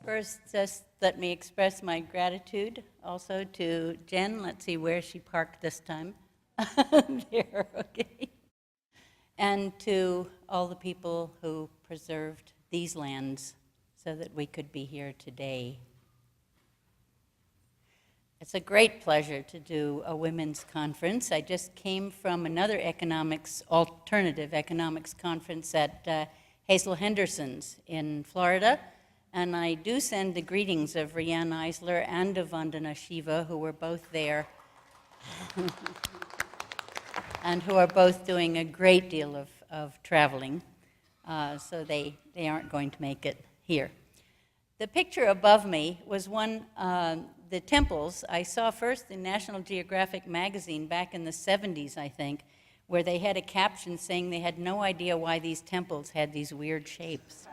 First, just let me express my gratitude also to Jen. Let's see where she parked this time. There, okay. And to all the people who preserved these lands so that we could be here today. It's a great pleasure to do a women's conference. I just came from another alternative economics conference at Hazel Henderson's in Florida. And I do send the greetings of Rianne Eisler and of Vandana Shiva, who were both there, and who are both doing a great deal of traveling, so they aren't going to make it here. The picture above me was one, the temples I saw first in National Geographic magazine back in the 70s, I think, where they had a caption saying they had no idea why these temples had these weird shapes.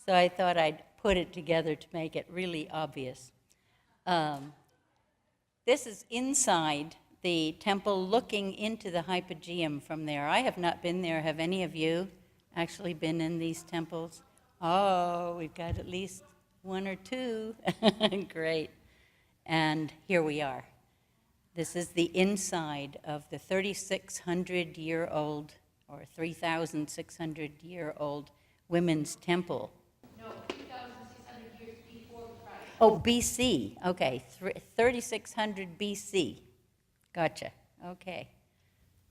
So I thought I'd put it together to make it really obvious. This is inside the temple looking into the hypogeum from there. I have not been there. Have any of you actually been in these temples? Oh, we've got at least one or two. Great. And here we are. This is the inside of the 3,600-year-old or 3,600-year-old women's temple. No, 3,600 years before Christ. Oh, BC. Okay, 3,600 BC. Gotcha. Okay.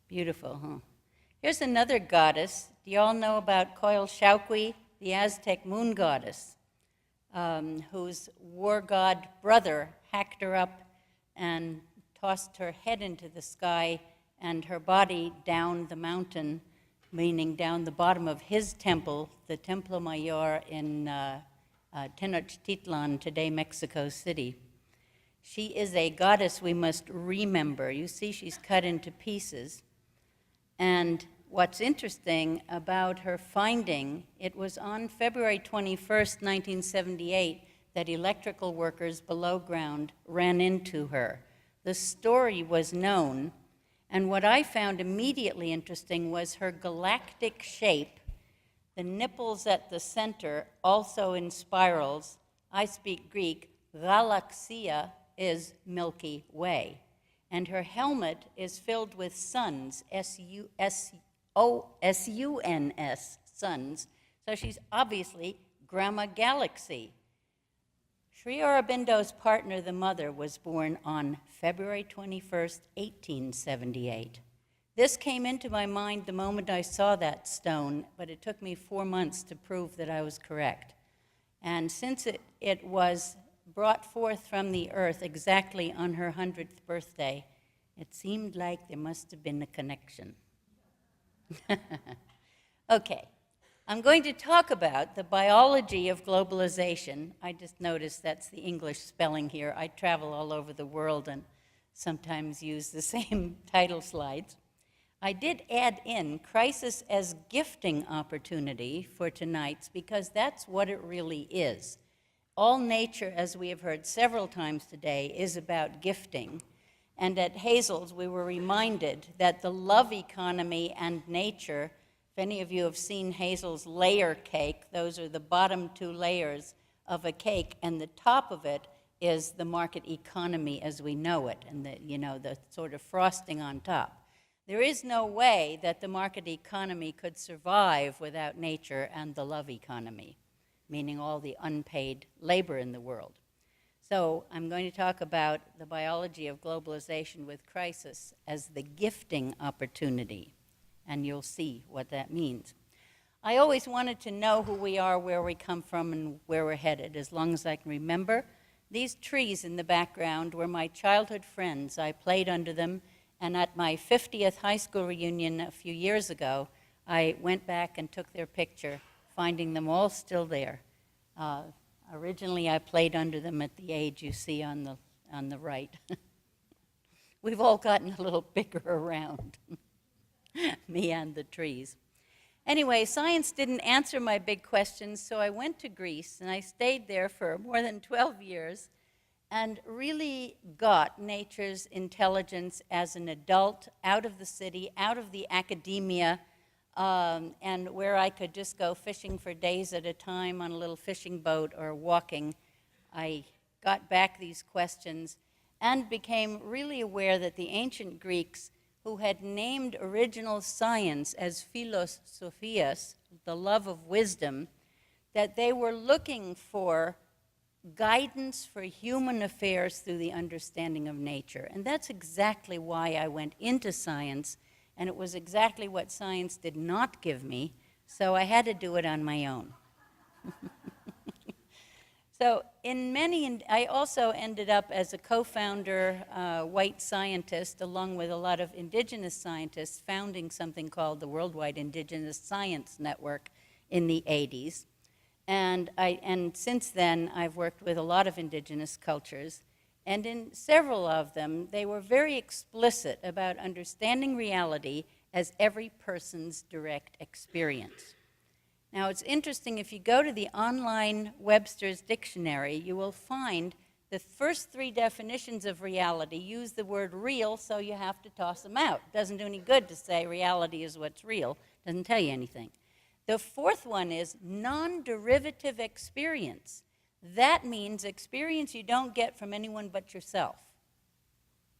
Beautiful, huh? Here's another goddess. Do you all know about Coyolxauhqui, the Aztec moon goddess, whose war god brother hacked her up and tossed her head into the sky and her body down the mountain, meaning down the bottom of his temple, the Templo Mayor in Tenochtitlan, today Mexico City. She is a goddess we must remember. You see, she's cut into pieces. And what's interesting about her finding, it was on February 21st, 1978, that electrical workers below ground ran into her. The story was known, and what I found immediately interesting was her galactic shape, the nipples at the center, also in spirals. I speak Greek. Galaxia is Milky Way. And her helmet is filled with suns, S-U-N-S, suns. So she's obviously Grandma Galaxy. Sri Aurobindo's partner, the mother, was born on February 21st, 1878. This came into my mind the moment I saw that stone, but it took me 4 months to prove that I was correct. And since it was brought forth from the earth exactly on her 100th birthday, it seemed like there must have been a connection. Okay, I'm going to talk about the biology of globalization. I just noticed that's the English spelling here. I travel all over the world and sometimes use the same title slides. I did add in crisis as gifting opportunity for tonight's because that's what it really is. All nature, as we have heard several times today, is about gifting. And at Hazel's, we were reminded that the love economy and nature, if any of you have seen Hazel's layer cake, those are the bottom 2 layers of a cake, and the top of it is the market economy as we know it, and the sort of frosting on top. There is no way that the market economy could survive without nature and the love economy, meaning all the unpaid labor in the world. So I'm going to talk about the biology of globalization with crisis as the gifting opportunity, and you'll see what that means. I always wanted to know who we are, where we come from, and where we're headed, as long as I can remember. These trees in the background were my childhood friends. I played under them, and at my 50th high school reunion a few years ago, I went back and took their picture, finding them all still there. Originally, I played under them at the age you see on the right. We've all gotten a little bigger around, me and the trees. Anyway, science didn't answer my big questions, so I went to Greece, and I stayed there for more than 12 years and really got nature's intelligence as an adult, out of the city, out of the academia, and where I could just go fishing for days at a time on a little fishing boat or walking, I got back these questions and became really aware that the ancient Greeks, who had named original science as philos sophias, the love of wisdom, that they were looking for guidance for human affairs through the understanding of nature. And that's exactly why I went into science, and it was exactly what science did not give me, so I had to do it on my own. So I also ended up as a co-founder, white scientist, along with a lot of indigenous scientists, founding something called the Worldwide Indigenous Science Network in the 80s. And since then, I've worked with a lot of indigenous cultures, and in several of them, they were very explicit about understanding reality as every person's direct experience. Now, it's interesting, if you go to the online Webster's Dictionary, you will find the first 3 definitions of reality use the word real, so you have to toss them out. It doesn't do any good to say reality is what's real. It doesn't tell you anything. The 4th one is non-derivative experience. That means experience you don't get from anyone but yourself.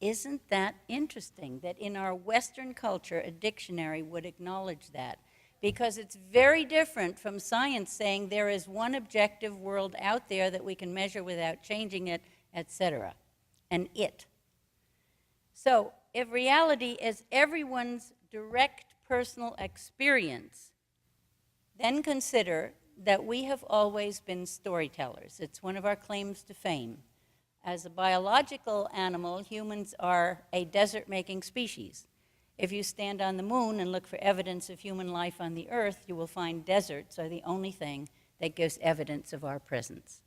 Isn't that interesting that in our Western culture, a dictionary would acknowledge that? Because it's very different from science saying there is one objective world out there that we can measure without changing it, etc. And it. So if reality is everyone's direct personal experience, then consider that we have always been storytellers. It's one of our claims to fame. As a biological animal, humans are a desert-making species. If you stand on the moon and look for evidence of human life on the Earth, you will find deserts are the only thing that gives evidence of our presence.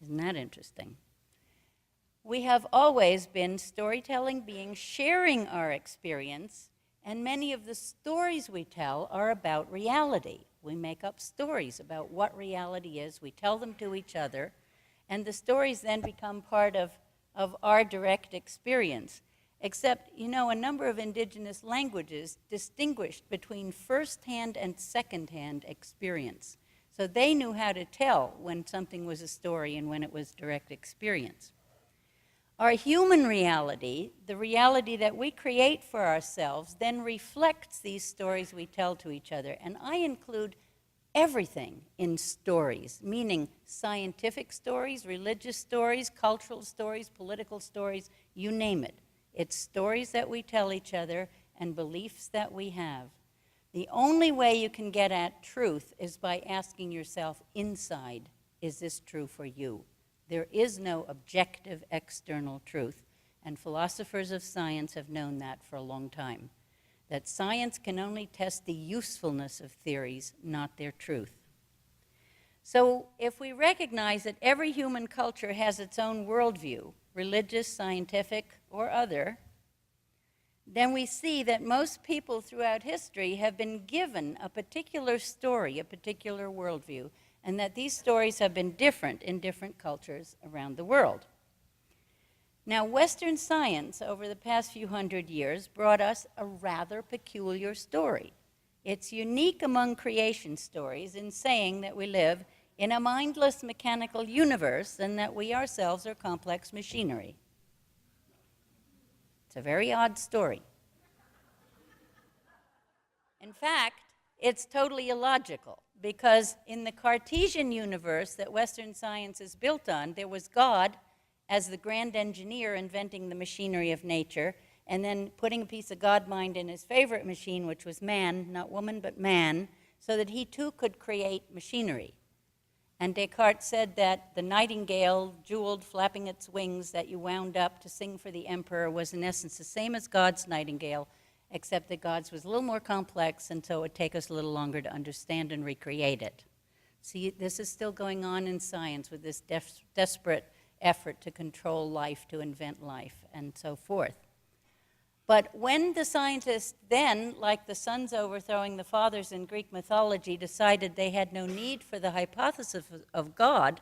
Isn't that interesting? We have always been storytelling beings sharing our experience, and many of the stories we tell are about reality. We make up stories about what reality is, we tell them to each other, and the stories then become part of our direct experience. Except, you know, a number of indigenous languages distinguished between first-hand and second-hand experience. So they knew how to tell when something was a story and when it was direct experience. Our human reality, the reality that we create for ourselves, then reflects these stories we tell to each other. And I include everything in stories, meaning scientific stories, religious stories, cultural stories, political stories, you name it. It's stories that we tell each other and beliefs that we have. The only way you can get at truth is by asking yourself inside, is this true for you? There is no objective external truth, and philosophers of science have known that for a long time, that science can only test the usefulness of theories, not their truth. So if we recognize that every human culture has its own worldview, religious, scientific, or other, then we see that most people throughout history have been given a particular story, a particular worldview, and that these stories have been different in different cultures around the world. Now, Western science over the past few hundred years brought us a rather peculiar story. It's unique among creation stories in saying that we live in a mindless mechanical universe and that we ourselves are complex machinery. It's a very odd story. In fact, it's totally illogical because in the Cartesian universe that Western science is built on, there was God as the grand engineer inventing the machinery of nature and then putting a piece of God mind in his favorite machine, which was man, not woman, but man, so that he too could create machinery. And Descartes said that the nightingale, jeweled, flapping its wings, that you wound up to sing for the emperor was in essence the same as God's nightingale, except that God's was a little more complex, and so it would take us a little longer to understand and recreate it. See, this is still going on in science with this desperate effort to control life, to invent life, and so forth. But when the scientists then, like the sons overthrowing the fathers in Greek mythology, decided they had no need for the hypothesis of God,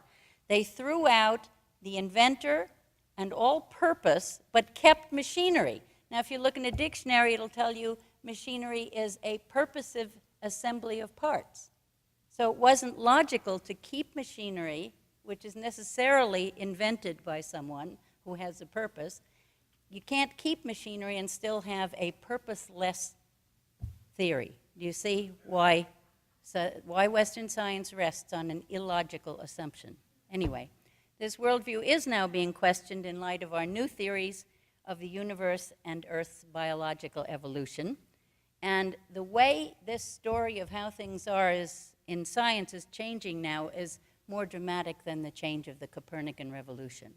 they threw out the inventor and all purpose, but kept machinery. Now, if you look in a dictionary, it'll tell you machinery is a purposive assembly of parts. So it wasn't logical to keep machinery, which is necessarily invented by someone who has a purpose. You can't keep machinery and still have a purposeless theory. Do you see why Western science rests on an illogical assumption? Anyway, this worldview is now being questioned in light of our new theories of the universe and Earth's biological evolution. And the way this story of how things are in science is changing now is more dramatic than the change of the Copernican revolution.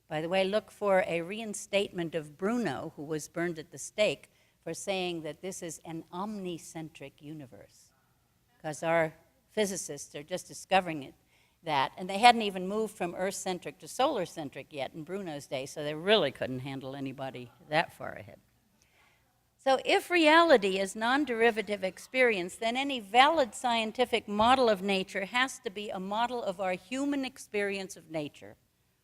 By the way, look for a reinstatement of Bruno, who was burned at the stake, for saying that this is an omnicentric universe, because our physicists are just discovering that, and they hadn't even moved from Earth-centric to solar-centric yet in Bruno's day, so they really couldn't handle anybody that far ahead. So if reality is non-derivative experience, then any valid scientific model of nature has to be a model of our human experience of nature.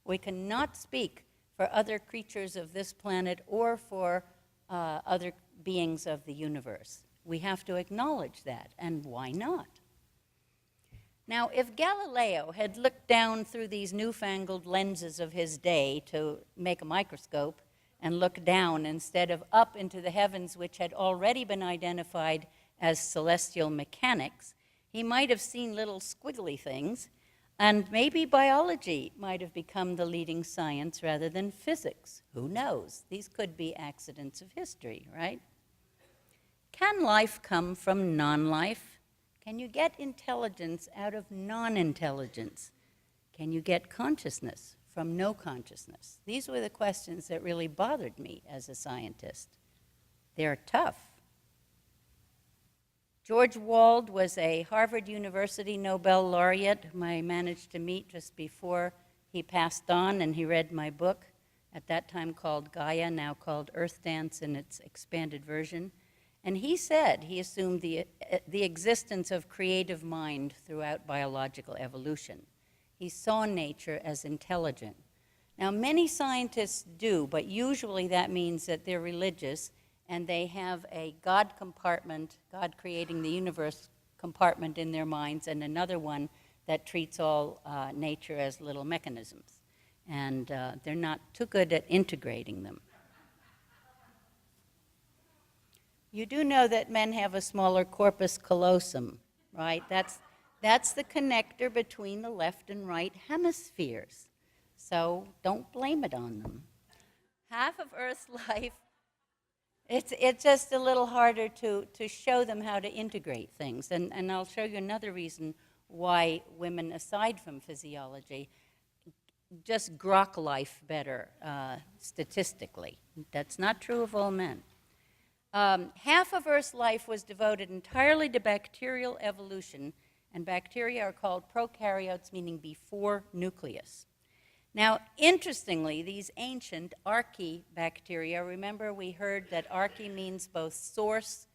We cannot speak for other creatures of this planet or for other beings of the universe. We have to acknowledge that, and why not? Now, if Galileo had looked down through these newfangled lenses of his day to make a microscope and look down instead of up into the heavens, which had already been identified as celestial mechanics, he might have seen little squiggly things, and maybe biology might have become the leading science rather than physics. Who knows? These could be accidents of history, right? Can life come from non-life? Can you get intelligence out of non-intelligence? Can you get consciousness from no consciousness? These were the questions that really bothered me as a scientist. They're tough. George Wald was a Harvard University Nobel laureate whom I managed to meet just before he passed on, and he read my book, at that time called Gaia, now called Earth Dance in its expanded version. And he said he assumed the existence of creative mind throughout biological evolution. He saw nature as intelligent. Now, many scientists do, but usually that means that they're religious and they have a God compartment, God creating the universe compartment in their minds, and another one that treats all nature as little mechanisms. And they're not too good at integrating them. You do know that men have a smaller corpus callosum, right? That's the connector between the left and right hemispheres. So don't blame it on them. Half of Earth's life, it's just a little harder to show them how to integrate things. And I'll show you another reason why women, aside from physiology, just grok life better statistically. That's not true of all men. Half of Earth's life was devoted entirely to bacterial evolution, and bacteria are called prokaryotes, meaning before nucleus. Now, interestingly, these ancient archaebacteria, remember we heard that archae means both source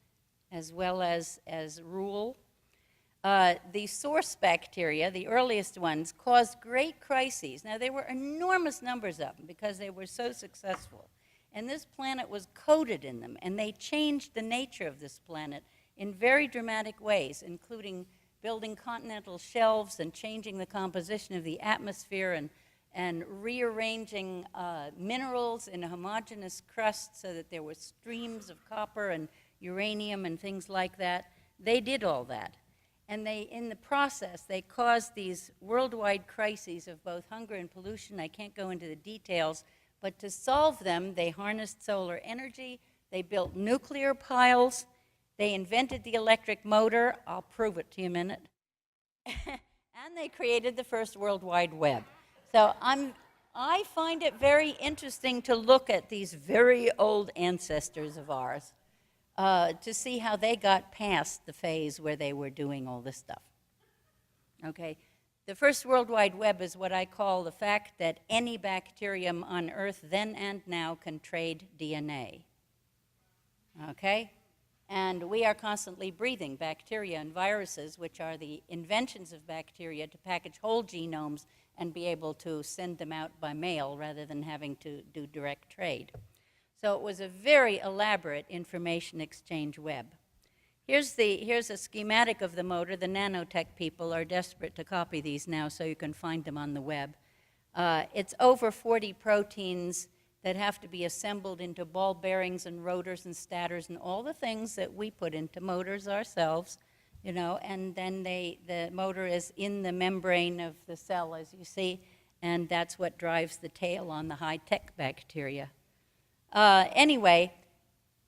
as well as rule. The source bacteria, the earliest ones, caused great crises. Now, there were enormous numbers of them because they were so successful. And this planet was coated in them, and they changed the nature of this planet in very dramatic ways, including building continental shelves and changing the composition of the atmosphere and rearranging minerals in a homogeneous crust so that there were streams of copper and uranium and things like that. They did all that. And in the process, they caused these worldwide crises of both hunger and pollution. I can't go into the details, but to solve them, they harnessed solar energy, they built nuclear piles, they invented the electric motor. I'll prove it to you in a minute. And they created the first World Wide Web. So I find it very interesting to look at these very old ancestors of ours to see how they got past the phase where they were doing all this stuff. Okay? The first World Wide Web is what I call the fact that any bacterium on Earth then and now can trade DNA. Okay? And we are constantly breathing bacteria and viruses, which are the inventions of bacteria to package whole genomes and be able to send them out by mail rather than having to do direct trade. So it was a very elaborate information exchange web. Here's a schematic of the motor. The nanotech people are desperate to copy these now so you can find them on the web. It's over 40 proteins that have to be assembled into ball bearings and rotors and stators and all the things that we put into motors ourselves, you know, and then the motor is in the membrane of the cell, as you see, and that's what drives the tail on the high-tech bacteria. Anyway,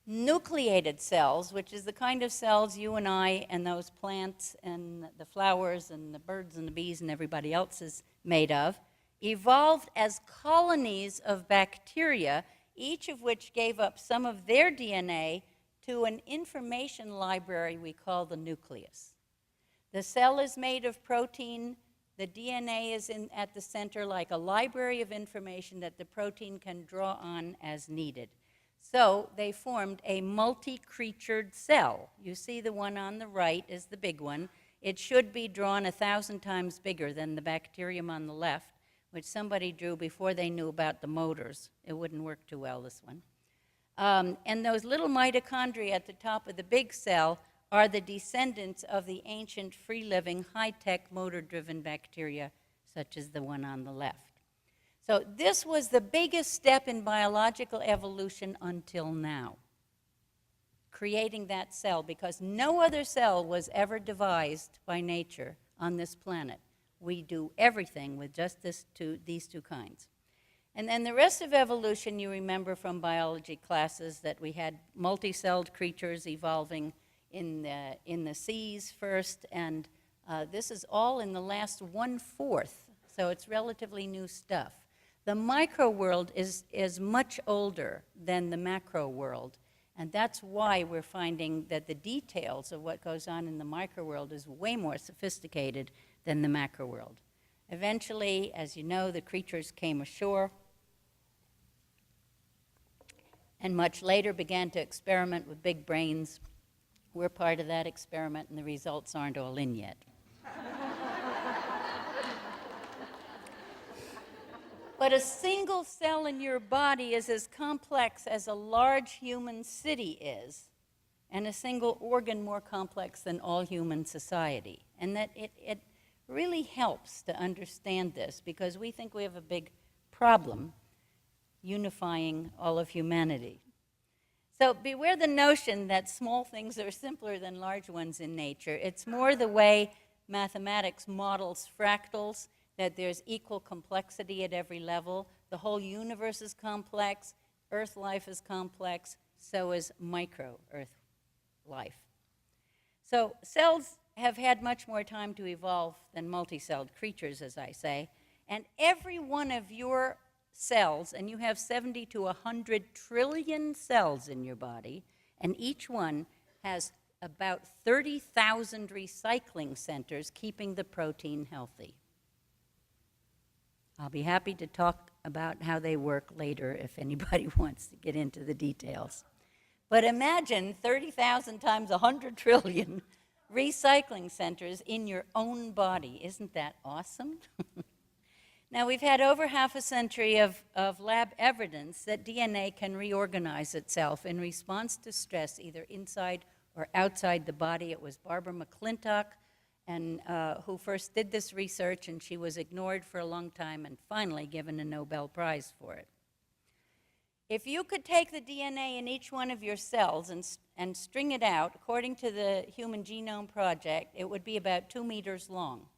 nucleated cells, which is the kind of cells you and I and those plants and the flowers and the birds and the bees and everybody else is made of, evolved as colonies of bacteria, each of which gave up some of their DNA to an information library we call the nucleus. The cell is made of protein. The DNA is at the center like a library of information that the protein can draw on as needed. So they formed a multi-creatured cell. You see the one on the right is the big one. It should be drawn 1,000 times bigger than the bacterium on the left, which somebody drew before they knew about the motors. It wouldn't work too well, this one. And those little mitochondria at the top of the big cell are the descendants of the ancient free-living, high-tech, motor-driven bacteria, such as the one on the left. So this was the biggest step in biological evolution until now, creating that cell, because no other cell was ever devised by nature on this planet. We do everything with just these two kinds. And then the rest of evolution, you remember from biology classes that we had multicelled creatures evolving in the seas first, and this is all in the last 1/4, so it's relatively new stuff. The micro world is much older than the macro world, and that's why we're finding that the details of what goes on in the micro world is way more sophisticated than the macro world. Eventually, as you know, the creatures came ashore and much later began to experiment with big brains. We're part of that experiment, and the results aren't all in yet. But a single cell in your body is as complex as a large human city is, and a single organ more complex than all human society. And that it really helps to understand this, because we think we have a big problem unifying all of humanity. So beware the notion that small things are simpler than large ones in nature. It's more the way mathematics models fractals, that there's equal complexity at every level. The whole universe is complex, Earth life is complex, so is micro-Earth life. So cells have had much more time to evolve than multicelled creatures, as I say, and every one of your cells, and you have 70 to 100 trillion cells in your body, and each one has about 30,000 recycling centers keeping the protein healthy. I'll be happy to talk about how they work later if anybody wants to get into the details. But imagine 30,000 times 100 trillion recycling centers in your own body. Isn't that awesome? Now, we've had over half a century of lab evidence that DNA can reorganize itself in response to stress, either inside or outside the body. It was Barbara McClintock who first did this research, and she was ignored for a long time and finally given a Nobel Prize for it. If you could take the DNA in each one of your cells and string it out, according to the Human Genome Project, it would be about 2 meters long.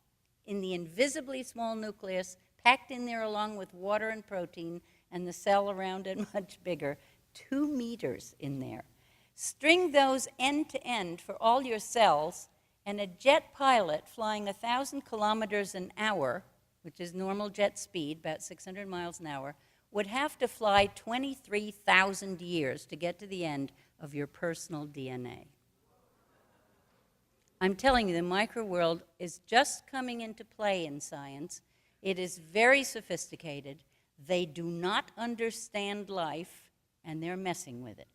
In the invisibly small nucleus, packed in there along with water and protein, and the cell around it much bigger, 2 meters in there. String those end to end for all your cells, and a jet pilot flying 1,000 kilometers an hour, which is normal jet speed, about 600 miles an hour, would have to fly 23,000 years to get to the end of your personal DNA. I'm telling you, the microworld is just coming into play in science. It is very sophisticated. They do not understand life, and they're messing with it.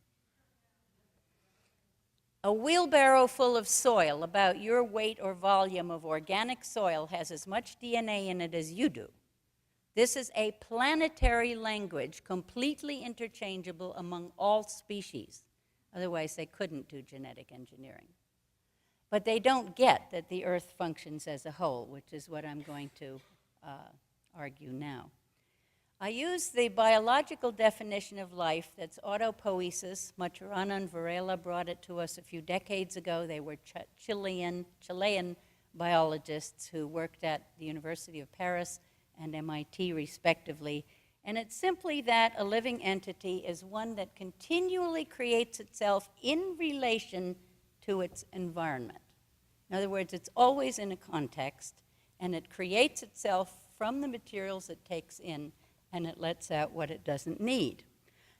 A wheelbarrow full of soil, about your weight or volume of organic soil, has as much DNA in it as you do. This is a planetary language, completely interchangeable among all species. Otherwise, they couldn't do genetic engineering. But they don't get that the Earth functions as a whole, which is what I'm going to argue now. I use the biological definition of life that's autopoiesis. Maturana and Varela brought it to us a few decades ago. They were Chilean biologists who worked at the University of Paris and MIT, respectively. And it's simply that a living entity is one that continually creates itself in relation to its environment. In other words, it's always in a context, and it creates itself from the materials it takes in, and it lets out what it doesn't need.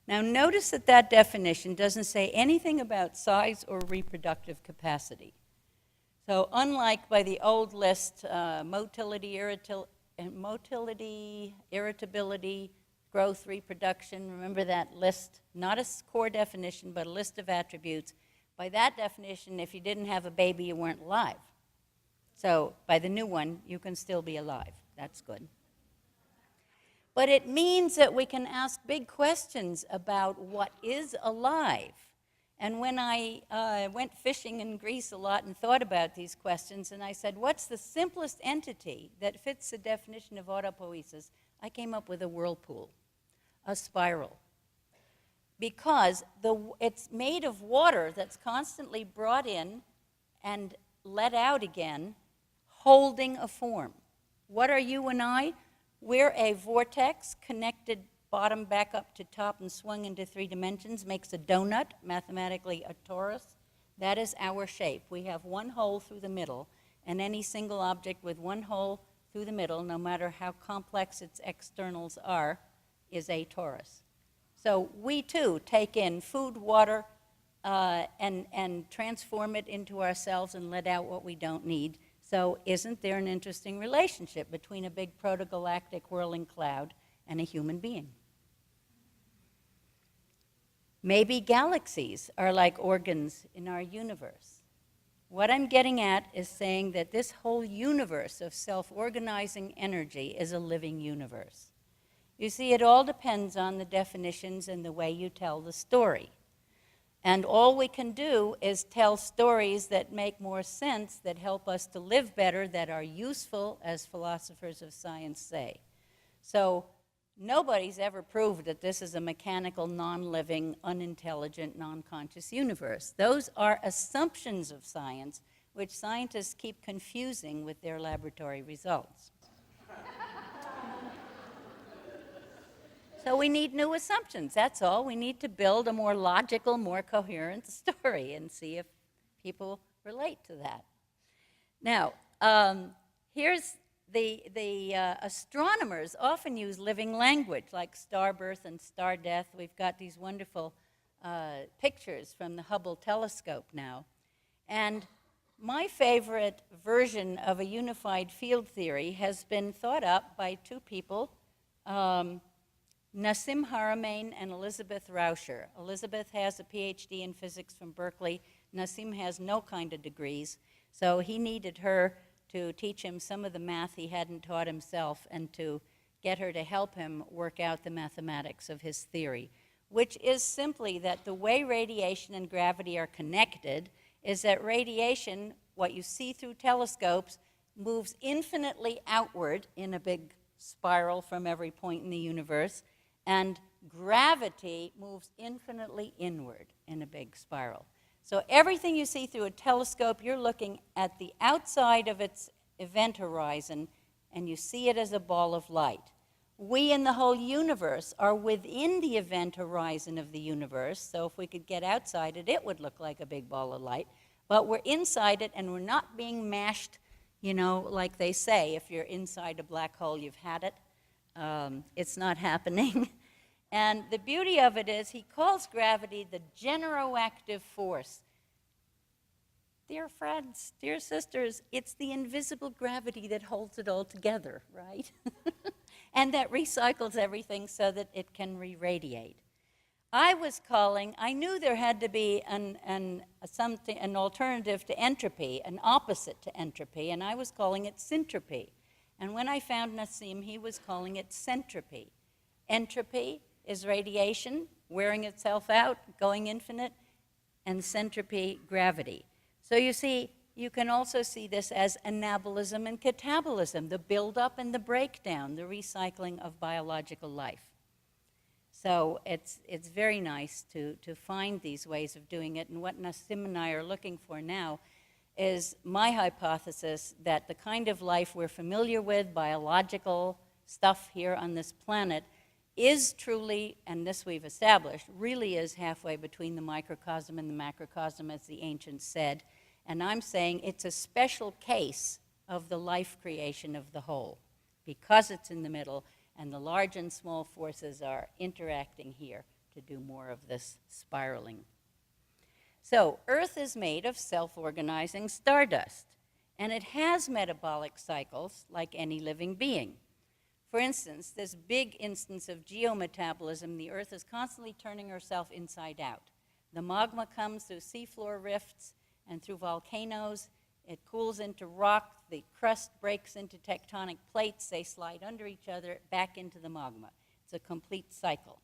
Now, notice that that definition doesn't say anything about size or reproductive capacity. So unlike by the old list, motility, irritability, growth, reproduction, remember that list, not a core definition, but a list of attributes. By that definition, if you didn't have a baby, you weren't alive. So by the new one, you can still be alive. That's good. But it means that we can ask big questions about what is alive. And when I went fishing in Greece a lot and thought about these questions, and I said, what's the simplest entity that fits the definition of autopoiesis? I came up with a whirlpool, a spiral. Because it's made of water that's constantly brought in and let out again, holding a form. What are you and I? We're a vortex connected bottom back up to top and swung into 3 dimensions, makes a donut, mathematically a torus. That is our shape. We have one hole through the middle, and any single object with one hole through the middle, no matter how complex its externals are, is a torus. So we too take in food, water, and transform it into ourselves and let out what we don't need. So isn't there an interesting relationship between a big protogalactic whirling cloud and a human being? Maybe galaxies are like organs in our universe. What I'm getting at is saying that this whole universe of self-organizing energy is a living universe. You see, it all depends on the definitions and the way you tell the story. And all we can do is tell stories that make more sense, that help us to live better, that are useful, as philosophers of science say. So nobody's ever proved that this is a mechanical, non-living, unintelligent, non-conscious universe. Those are assumptions of science, which scientists keep confusing with their laboratory results. So we need new assumptions, that's all. We need to build a more logical, more coherent story and see if people relate to that. Now, here's the astronomers often use living language, like star birth and star death. We've got these wonderful pictures from the Hubble telescope now. And my favorite version of a unified field theory has been thought up by 2 people, Nassim Haramein and Elisabet Rauscher. Elisabeth has a PhD in physics from Berkeley. Nassim has no kind of degrees, so he needed her to teach him some of the math he hadn't taught himself and to get her to help him work out the mathematics of his theory, which is simply that the way radiation and gravity are connected is that radiation, what you see through telescopes, moves infinitely outward in a big spiral from every point in the universe, and gravity moves infinitely inward in a big spiral. So everything you see through a telescope, you're looking at the outside of its event horizon, and you see it as a ball of light. We in the whole universe are within the event horizon of the universe, so if we could get outside it, it would look like a big ball of light. But we're inside it, and we're not being mashed, you know, like they say, if you're inside a black hole, you've had it. It's not happening. And the beauty of it is he calls gravity the generative force. Dear friends, dear sisters, it's the invisible gravity that holds it all together, right? And that recycles everything so that it can re-radiate. I knew there had to be an alternative to entropy, an opposite to entropy, and I was calling it syntropy. And when I found Nassim, he was calling it centropy. Entropy is radiation wearing itself out, going infinite, and centropy, gravity. So you see, you can also see this as anabolism and catabolism, the buildup and the breakdown, the recycling of biological life. So it's very nice to find these ways of doing it. And what Nassim and I are looking for now is my hypothesis that the kind of life we're familiar with, biological stuff here on this planet, is truly, and this we've established, really is halfway between the microcosm and the macrocosm, as the ancients said. And I'm saying it's a special case of the life creation of the whole, because it's in the middle, and the large and small forces are interacting here to do more of this spiraling. So Earth is made of self-organizing stardust, and it has metabolic cycles like any living being. For instance, this big instance of geometabolism, the Earth is constantly turning herself inside out. The magma comes through seafloor rifts and through volcanoes. It cools into rock, the crust breaks into tectonic plates, they slide under each other, back into the magma. It's a complete cycle.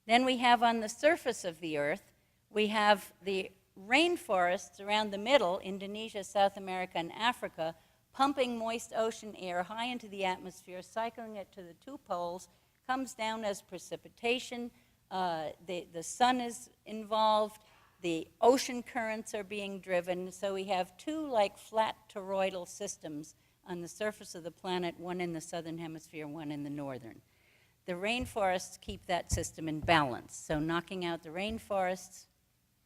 Then we have on the surface of the Earth, we have the rainforests around the middle, Indonesia, South America, and Africa, pumping moist ocean air high into the atmosphere, cycling it to the two poles, comes down as precipitation. The sun is involved. The ocean currents are being driven. So we have two like flat toroidal systems on the surface of the planet, one in the southern hemisphere, one in the northern. The rainforests keep that system in balance. So knocking out the rainforests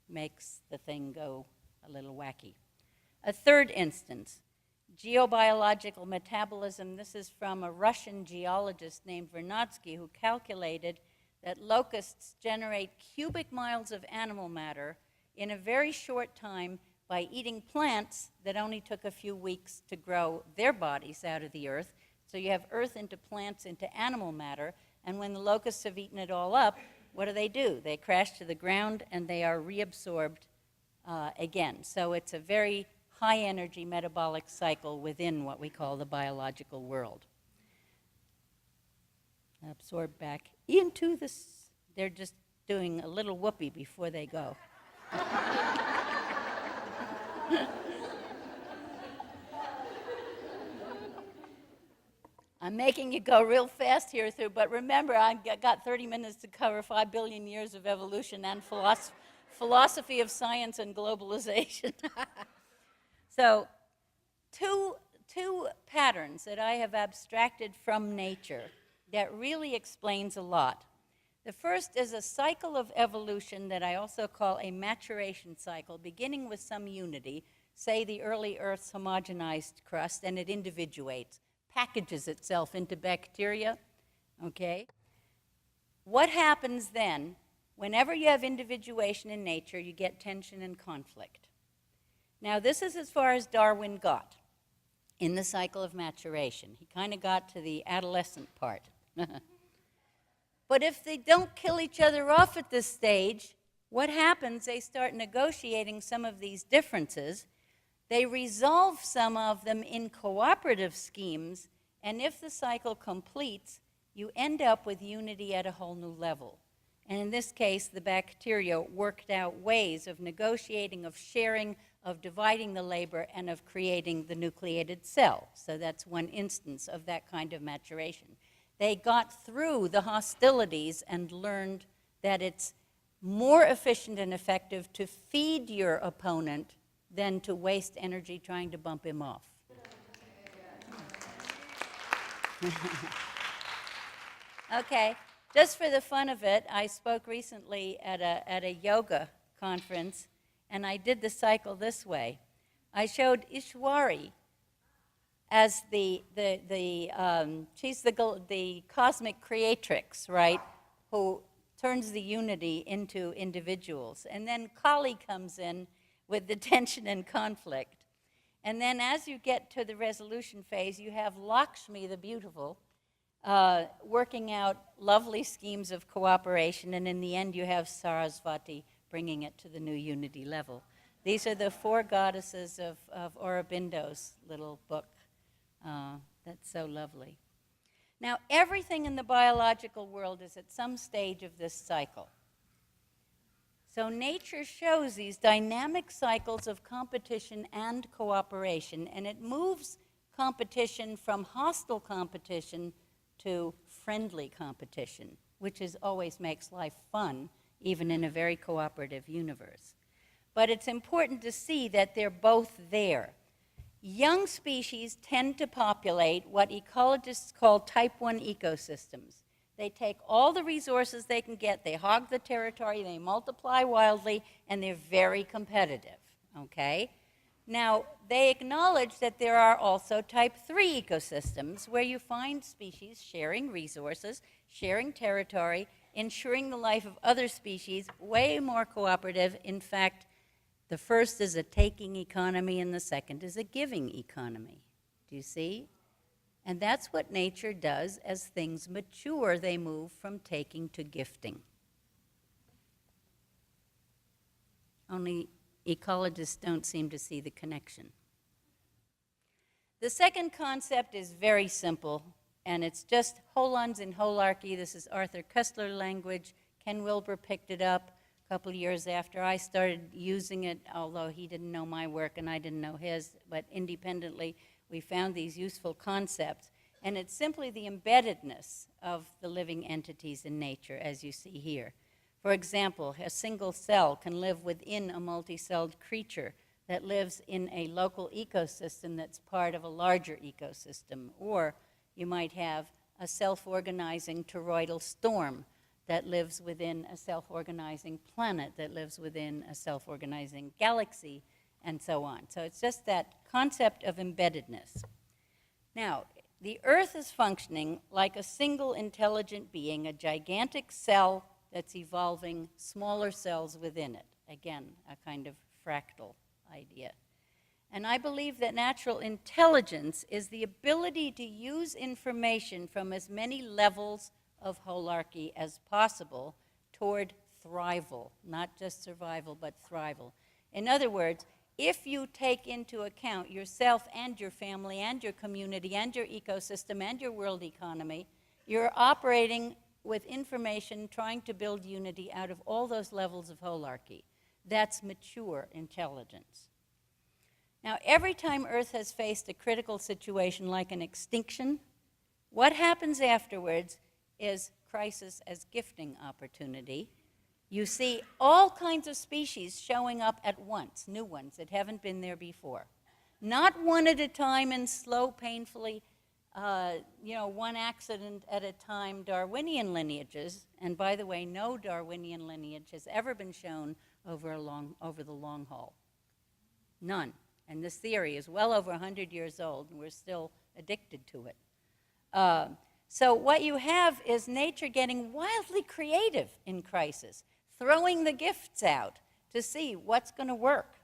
makes the thing go a little wacky. A third instance, geobiological metabolism. This is from a Russian geologist named Vernadsky, who calculated that locusts generate cubic miles of animal matter in a very short time by eating plants that only took a few weeks to grow their bodies out of the earth. So you have earth into plants into animal matter, and when the locusts have eaten it all up, what do? They crash to the ground and they are reabsorbed again. So it's a very high energy metabolic cycle within what we call the biological world. Absorb back into this. They're just doing a little whoopee before they go. I'm making you go real fast here, but remember, I've got 30 minutes to cover 5 billion years of evolution and philosophy of science and globalization. So, two patterns that I have abstracted from nature that really explains a lot. The first is a cycle of evolution that I also call a maturation cycle, beginning with some unity, say the early Earth's homogenized crust, and it individuates, packages itself into bacteria, okay? What happens then? Whenever you have individuation in nature, you get tension and conflict. Now, this is as far as Darwin got in the cycle of maturation. He kind of got to the adolescent part. But if they don't kill each other off at this stage, what happens? They start negotiating some of these differences. They resolve some of them in cooperative schemes, and if the cycle completes, you end up with unity at a whole new level. And in this case, the bacteria worked out ways of negotiating, of sharing, of dividing the labor, and of creating the nucleated cell. So that's one instance of that kind of maturation. They got through the hostilities and learned that it's more efficient and effective to feed your opponent than to waste energy trying to bump him off. Okay, just for the fun of it, I spoke recently at a yoga conference, and I did the cycle this way. I showed Ishwari as she's the cosmic creatrix, right, who turns the unity into individuals. And then Kali comes in with the tension and conflict. And then as you get to the resolution phase, you have Lakshmi, the beautiful, working out lovely schemes of cooperation, and in the end you have Sarasvati bringing it to the new unity level. These are the four goddesses of Aurobindo's little book. That's so lovely. Now, everything in the biological world is at some stage of this cycle. So nature shows these dynamic cycles of competition and cooperation, and it moves competition from hostile competition to friendly competition, which always makes life fun, even in a very cooperative universe. But it's important to see that they're both there. Young species tend to populate what ecologists call type 1 ecosystems. They take all the resources they can get, they hog the territory, they multiply wildly, and they're very competitive, okay? Now, they acknowledge that there are also type 3 ecosystems where you find species sharing resources, sharing territory, ensuring the life of other species, way more cooperative. In fact, the first is a taking economy and the second is a giving economy. Do you see? And that's what nature does as things mature. They move from taking to gifting. Only ecologists don't seem to see the connection. The second concept is very simple, and it's just holons in holarchy. This is Arthur Koestler language. Ken Wilber picked it up a couple of years after I started using it, although he didn't know my work and I didn't know his, but independently we found these useful concepts. And it's simply the embeddedness of the living entities in nature, as you see here. For example, a single cell can live within a multi-celled creature that lives in a local ecosystem that's part of a larger ecosystem. Or you might have a self-organizing toroidal storm that lives within a self-organizing planet, that lives within a self-organizing galaxy, and so on. So it's just that concept of embeddedness. Now, the Earth is functioning like a single intelligent being, a gigantic cell that's evolving smaller cells within it. Again, a kind of fractal idea. And I believe that natural intelligence is the ability to use information from as many levels of holarchy as possible toward thrival, not just survival, but thrival. In other words, if you take into account yourself and your family and your community and your ecosystem and your world economy, you're operating with information trying to build unity out of all those levels of holarchy. That's mature intelligence. Now, every time Earth has faced a critical situation like an extinction, what happens afterwards is crisis as gifting opportunity. You see all kinds of species showing up at once, new ones that haven't been there before. Not one at a time in slow, painfully, one accident at a time Darwinian lineages. And by the way, no Darwinian lineage has ever been shown over the long haul. None. And this theory is well over 100 years old, and we're still addicted to it. So what you have is nature getting wildly creative in crisis, throwing the gifts out to see what's going to work.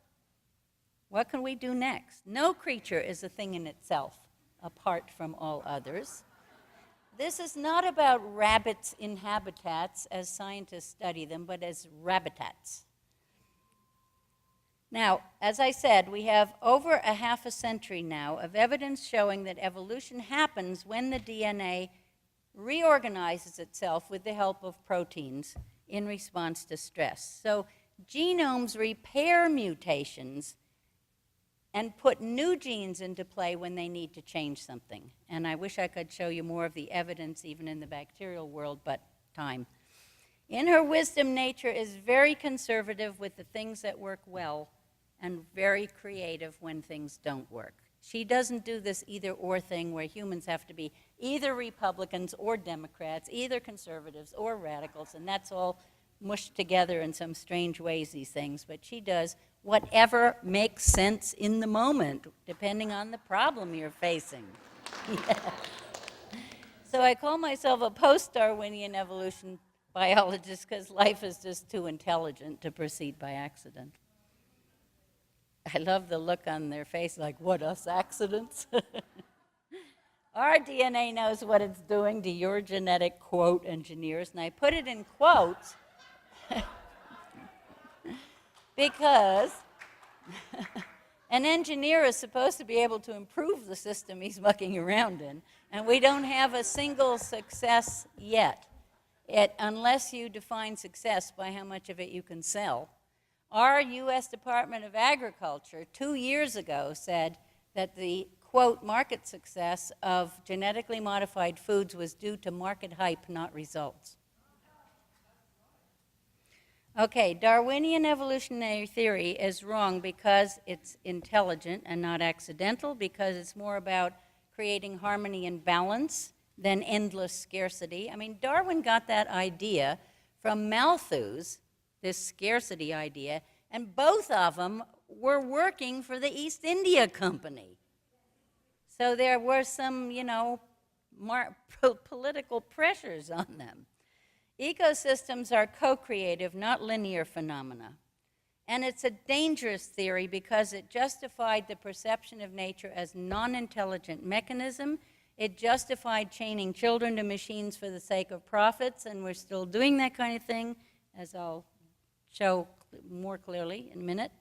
What can we do next? No creature is a thing in itself, apart from all others. This is not about rabbits in habitats as scientists study them, but as rabbitats. Now, as I said, we have over a half a century now of evidence showing that evolution happens when the DNA reorganizes itself with the help of proteins in response to stress. So genomes repair mutations and put new genes into play when they need to change something. And I wish I could show you more of the evidence even in the bacterial world, but time. In her wisdom, nature is very conservative with the things that work well and very creative when things don't work. She doesn't do this either-or thing where humans have to be either Republicans or Democrats, either conservatives or radicals, and that's all mushed together in some strange ways, these things. But she does whatever makes sense in the moment, depending on the problem you're facing. Yeah. So I call myself a post-Darwinian evolution biologist because life is just too intelligent to proceed by accident. I love the look on their face, like, what, us accidents? Our DNA knows what it's doing to your genetic, quote, engineers, and I put it in quotes because An engineer is supposed to be able to improve the system he's mucking around in, and we don't have a single success yet. Unless you define success by how much of it you can sell. Our U.S. Department of Agriculture 2 years ago said that the, quote, market success of genetically modified foods was due to market hype, not results. Okay, Darwinian evolutionary theory is wrong because it's intelligent and not accidental, because it's more about creating harmony and balance than endless scarcity. I mean, Darwin got that idea from Malthus, this scarcity idea, and both of them were working for the East India Company. So there were some, political pressures on them. Ecosystems are co-creative, not linear phenomena. And it's a dangerous theory because it justified the perception of nature as non-intelligent mechanism. It justified chaining children to machines for the sake of profits, and we're still doing that kind of thing, as I'll show more clearly in a minute.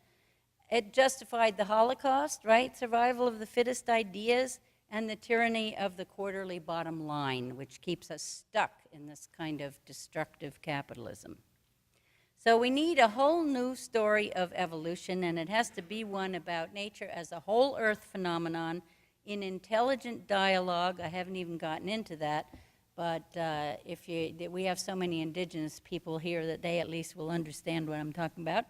It justified the Holocaust, right? Survival of the fittest ideas, and the tyranny of the quarterly bottom line, which keeps us stuck in this kind of destructive capitalism. So we need a whole new story of evolution, and it has to be one about nature as a whole earth phenomenon in intelligent dialogue. I haven't even gotten into that, but we have so many indigenous people here that they at least will understand what I'm talking about.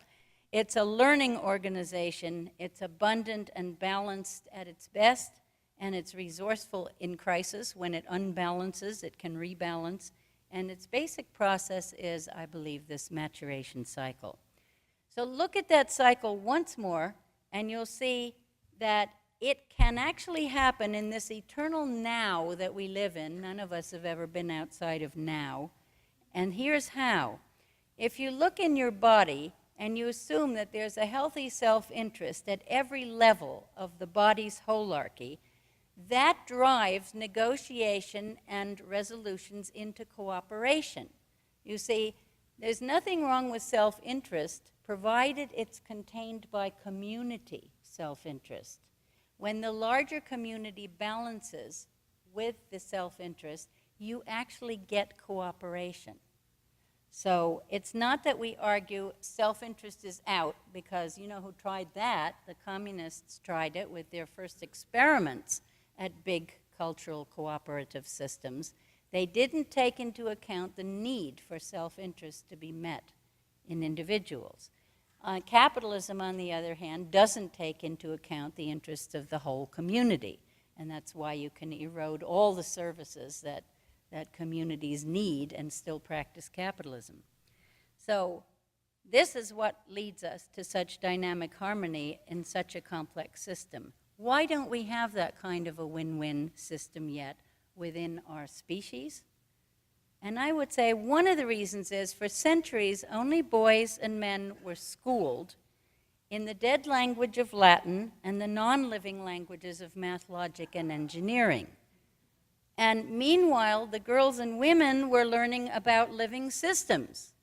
It's a learning organization. It's abundant and balanced at its best, and it's resourceful in crisis. When it unbalances, it can rebalance. And its basic process is, I believe, this maturation cycle. So look at that cycle once more, and you'll see that it can actually happen in this eternal now that we live in. None of us have ever been outside of now. And here's how. If you look in your body and you assume that there's a healthy self-interest at every level of the body's holarchy, that drives negotiation and resolutions into cooperation. You see, there's nothing wrong with self-interest, provided it's contained by community self-interest. When the larger community balances with the self-interest, you actually get cooperation. So it's not that we argue self-interest is out, because you know who tried that? The communists tried it with their first experiments at big cultural cooperative systems. They didn't take into account the need for self-interest to be met in individuals. Capitalism, on the other hand, doesn't take into account the interests of the whole community, and that's why you can erode all the services that communities need and still practice capitalism. So this is what leads us to such dynamic harmony in such a complex system. Why don't we have that kind of a win-win system yet within our species? And I would say one of the reasons is, for centuries, only boys and men were schooled in the dead language of Latin and the non-living languages of math, logic, and engineering. And meanwhile, the girls and women were learning about living systems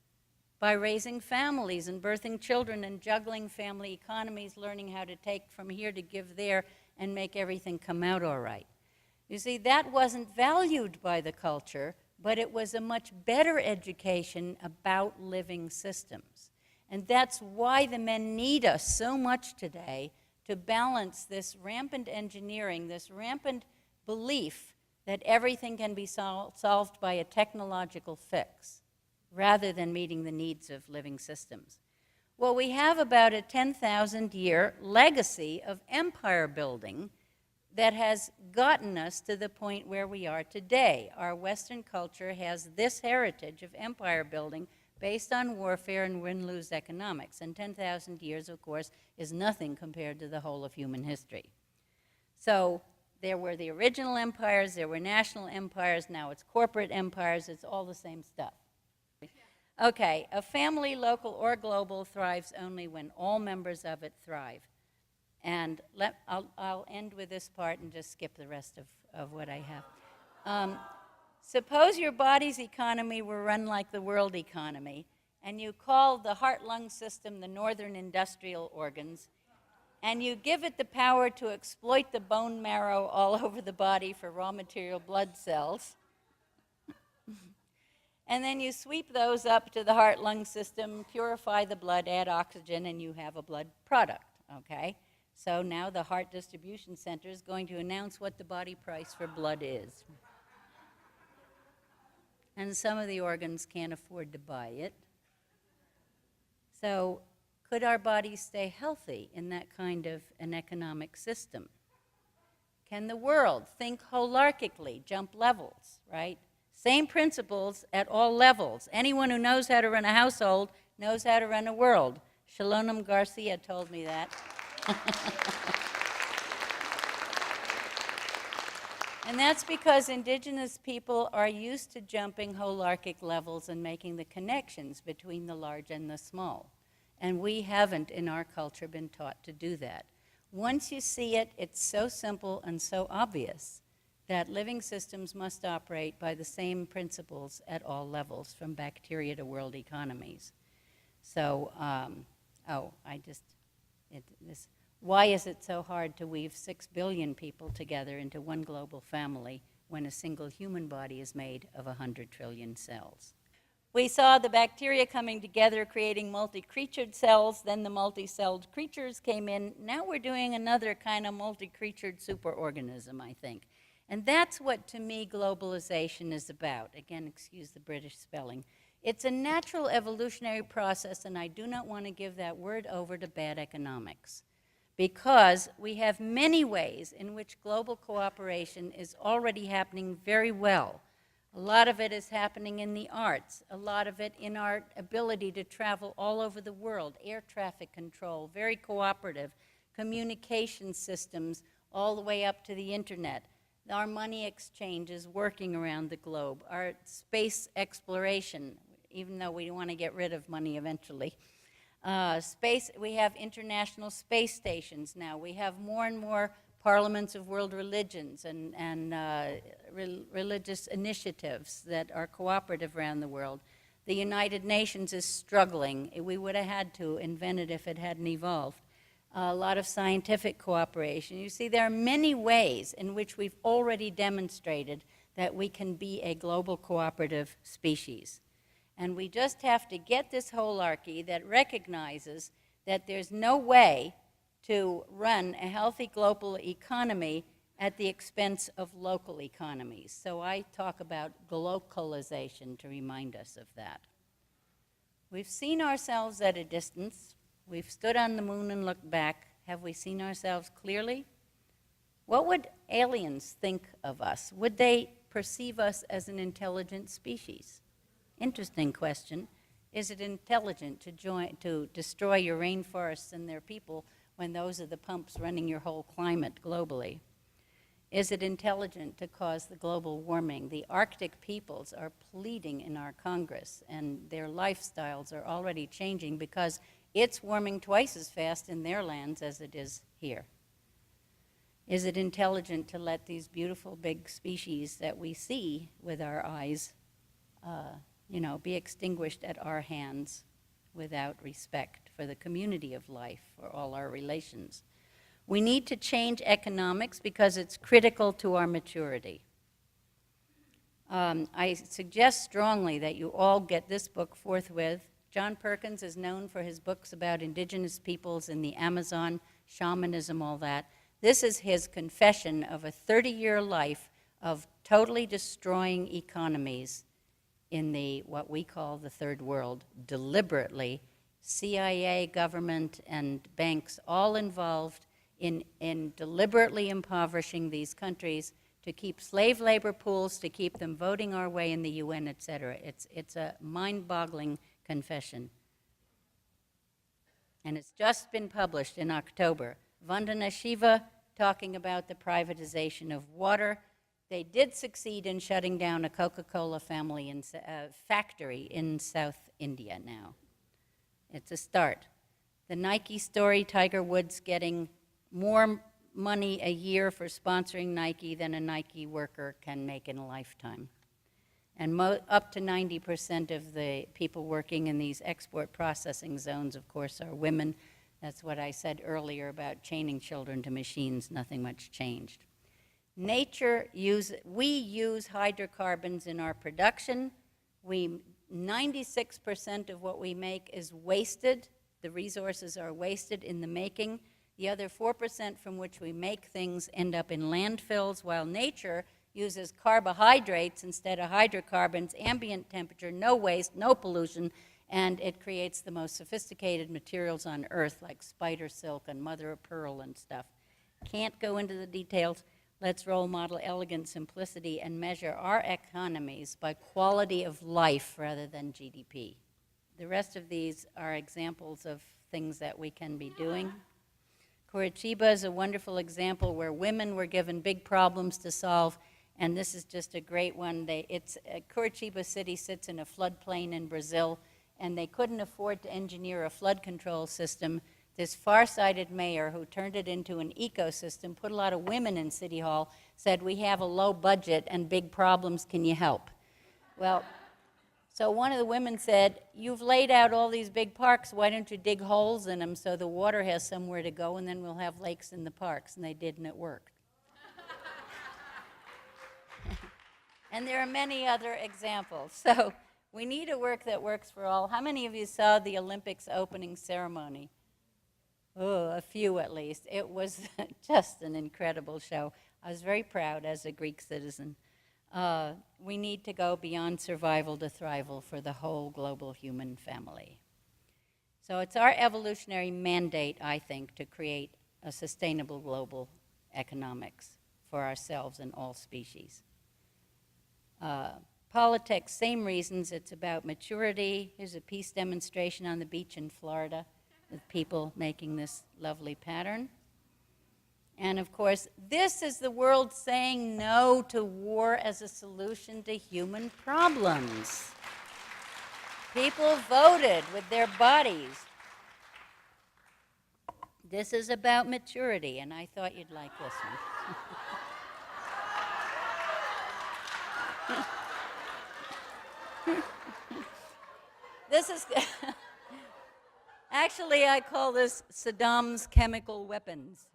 by raising families and birthing children and juggling family economies, learning how to take from here to give there and make everything come out all right. You see, that wasn't valued by the culture, but it was a much better education about living systems. And that's why the men need us so much today, to balance this rampant engineering, this rampant belief that everything can be solved by a technological fix, rather than meeting the needs of living systems. Well, we have about a 10,000-year legacy of empire building that has gotten us to the point where we are today. Our Western culture has this heritage of empire building based on warfare and win-lose economics. And 10,000 years, of course, is nothing compared to the whole of human history. So there were the original empires, there were national empires, now it's corporate empires, it's all the same stuff. Okay, a family, local or global, thrives only when all members of it thrive. And I'll end with this part and just skip the rest of what I have. Suppose your body's economy were run like the world economy, and you called the heart-lung system the northern industrial organs, and you give it the power to exploit the bone marrow all over the body for raw material blood cells. And then you sweep those up to the heart-lung system, purify the blood, add oxygen, and you have a blood product, okay? So now the heart distribution center is going to announce what the body price for blood is. And some of the organs can't afford to buy it. So could our bodies stay healthy in that kind of an economic system? Can the world think holarchically, jump levels, right? Same principles at all levels. Anyone who knows how to run a household knows how to run a world. Shalom Garcia told me that. And that's because indigenous people are used to jumping holarchic levels and making the connections between the large and the small. And we haven't in our culture been taught to do that. Once you see it, it's so simple and so obvious that living systems must operate by the same principles at all levels, from bacteria to world economies. So, why is it so hard to weave 6 billion people together into one global family when a single human body is made of 100 trillion cells? We saw the bacteria coming together, creating multi-creatured cells, then the multi-celled creatures came in. Now we're doing another kind of multi-creatured superorganism, I think. And that's what, to me, globalization is about. Again, excuse the British spelling. It's a natural evolutionary process, and I do not want to give that word over to bad economics, because we have many ways in which global cooperation is already happening very well. A lot of it is happening in the arts, a lot of it in our ability to travel all over the world, air traffic control, very cooperative, communication systems all the way up to the internet. Our money exchange is working around the globe. Our space exploration, even though we want to get rid of money eventually. We have international space stations now. We have more and more parliaments of world religions and religious initiatives that are cooperative around the world. The United Nations is struggling. We would have had to invent it if it hadn't evolved. A lot of scientific cooperation. You see, there are many ways in which we've already demonstrated that we can be a global cooperative species. And we just have to get this holarchy that recognizes that there's no way to run a healthy global economy at the expense of local economies. So I talk about globalization to remind us of that. We've seen ourselves at a distance. We've stood on the moon and looked back. Have we seen ourselves clearly? What would aliens think of us? Would they perceive us as an intelligent species? Interesting question. Is it intelligent to destroy your rainforests and their people when those are the pumps running your whole climate globally? Is it intelligent to cause the global warming? The Arctic peoples are pleading in our Congress, and their lifestyles are already changing because it's warming twice as fast in their lands as it is here. Is it intelligent to let these beautiful big species that we see with our eyes, be extinguished at our hands without respect for the community of life, for all our relations? We need to change economics because it's critical to our maturity. I suggest strongly that you all get this book forthwith. John Perkins is known for his books about indigenous peoples in the Amazon, shamanism, all that. This is his confession of a 30-year life of totally destroying economies in what we call the third world, deliberately. CIA, government, and banks all involved in deliberately impoverishing these countries to keep slave labor pools, to keep them voting our way in the UN, et cetera. It's a mind-boggling confession. And it's just been published in October. Vandana Shiva talking about the privatization of water. They did succeed in shutting down a Coca-Cola factory in South India now. It's a start. The Nike story, Tiger Woods getting more money a year for sponsoring Nike than a Nike worker can make in a lifetime. And up to 90% of the people working in these export processing zones, of course, are women. That's what I said earlier about chaining children to machines. Nothing much changed. We use hydrocarbons in our production. 96% of what we make is wasted. The resources are wasted in the making. The other 4% from which we make things end up in landfills, while nature uses carbohydrates instead of hydrocarbons, ambient temperature, no waste, no pollution, and it creates the most sophisticated materials on Earth, like spider silk and mother of pearl and stuff. Can't go into the details. Let's role model elegant simplicity and measure our economies by quality of life rather than GDP. The rest of these are examples of things that we can be doing. Curitiba is a wonderful example where women were given big problems to solve, and this is just a great one. Curitiba city sits in a floodplain in Brazil, and they couldn't afford to engineer a flood control system. This far-sighted mayor, who turned it into an ecosystem, put a lot of women in City Hall, said, "We have a low budget and big problems, can you help?" Well, so one of the women said, "You've laid out all these big parks, why don't you dig holes in them so the water has somewhere to go, and then we'll have lakes in the parks?" And they did, and it worked. And there are many other examples. So we need a work that works for all. How many of you saw the Olympics opening ceremony? Oh, a few at least. It was just an incredible show. I was very proud as a Greek citizen. We need to go beyond survival to thrival for the whole global human family. So it's our evolutionary mandate, I think, to create a sustainable global economics for ourselves and all species. Politics, same reasons. It's about maturity. Here's a peace demonstration on the beach in Florida with people making this lovely pattern. And of course, this is the world saying no to war as a solution to human problems. People voted with their bodies. This is about maturity, and I thought you'd like this one. This is, actually, I call this Saddam's chemical weapons.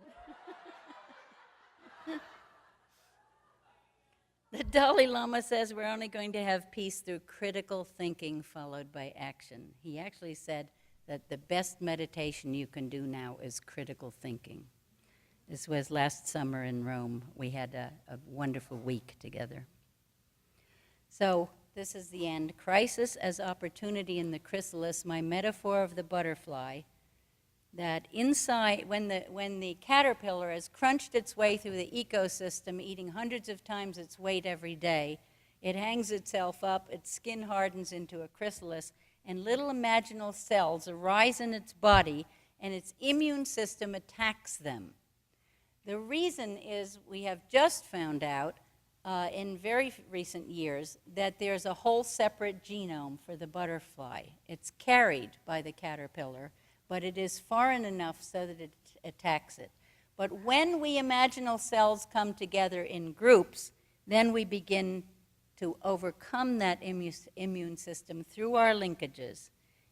The Dalai Lama says we're only going to have peace through critical thinking followed by action. He actually said that the best meditation you can do now is critical thinking. This was last summer in Rome. We had a wonderful week together. So this is the end. Crisis as opportunity in the chrysalis, my metaphor of the butterfly, that inside, when the caterpillar has crunched its way through the ecosystem, eating hundreds of times its weight every day, it hangs itself up, its skin hardens into a chrysalis, and little imaginal cells arise in its body, and its immune system attacks them. The reason is we have just found out in very recent years that there's a whole separate genome for the butterfly. It's carried by the caterpillar, but it is foreign enough so that it attacks it. But when we imaginal cells come together in groups, then we begin to overcome that immune system through our linkages.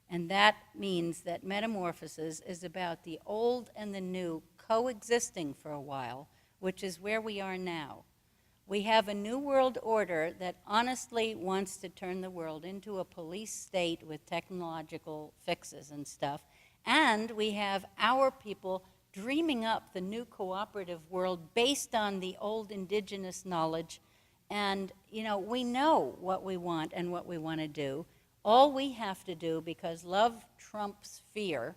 And that means that metamorphosis is about the old and the new coexisting for a while, which is where we are now. We have a new world order that honestly wants to turn the world into a police state with technological fixes and stuff. And we have our people dreaming up the new cooperative world based on the old indigenous knowledge. And, you know, we know what we want and what we want to do. All we have to do, because love trumps fear,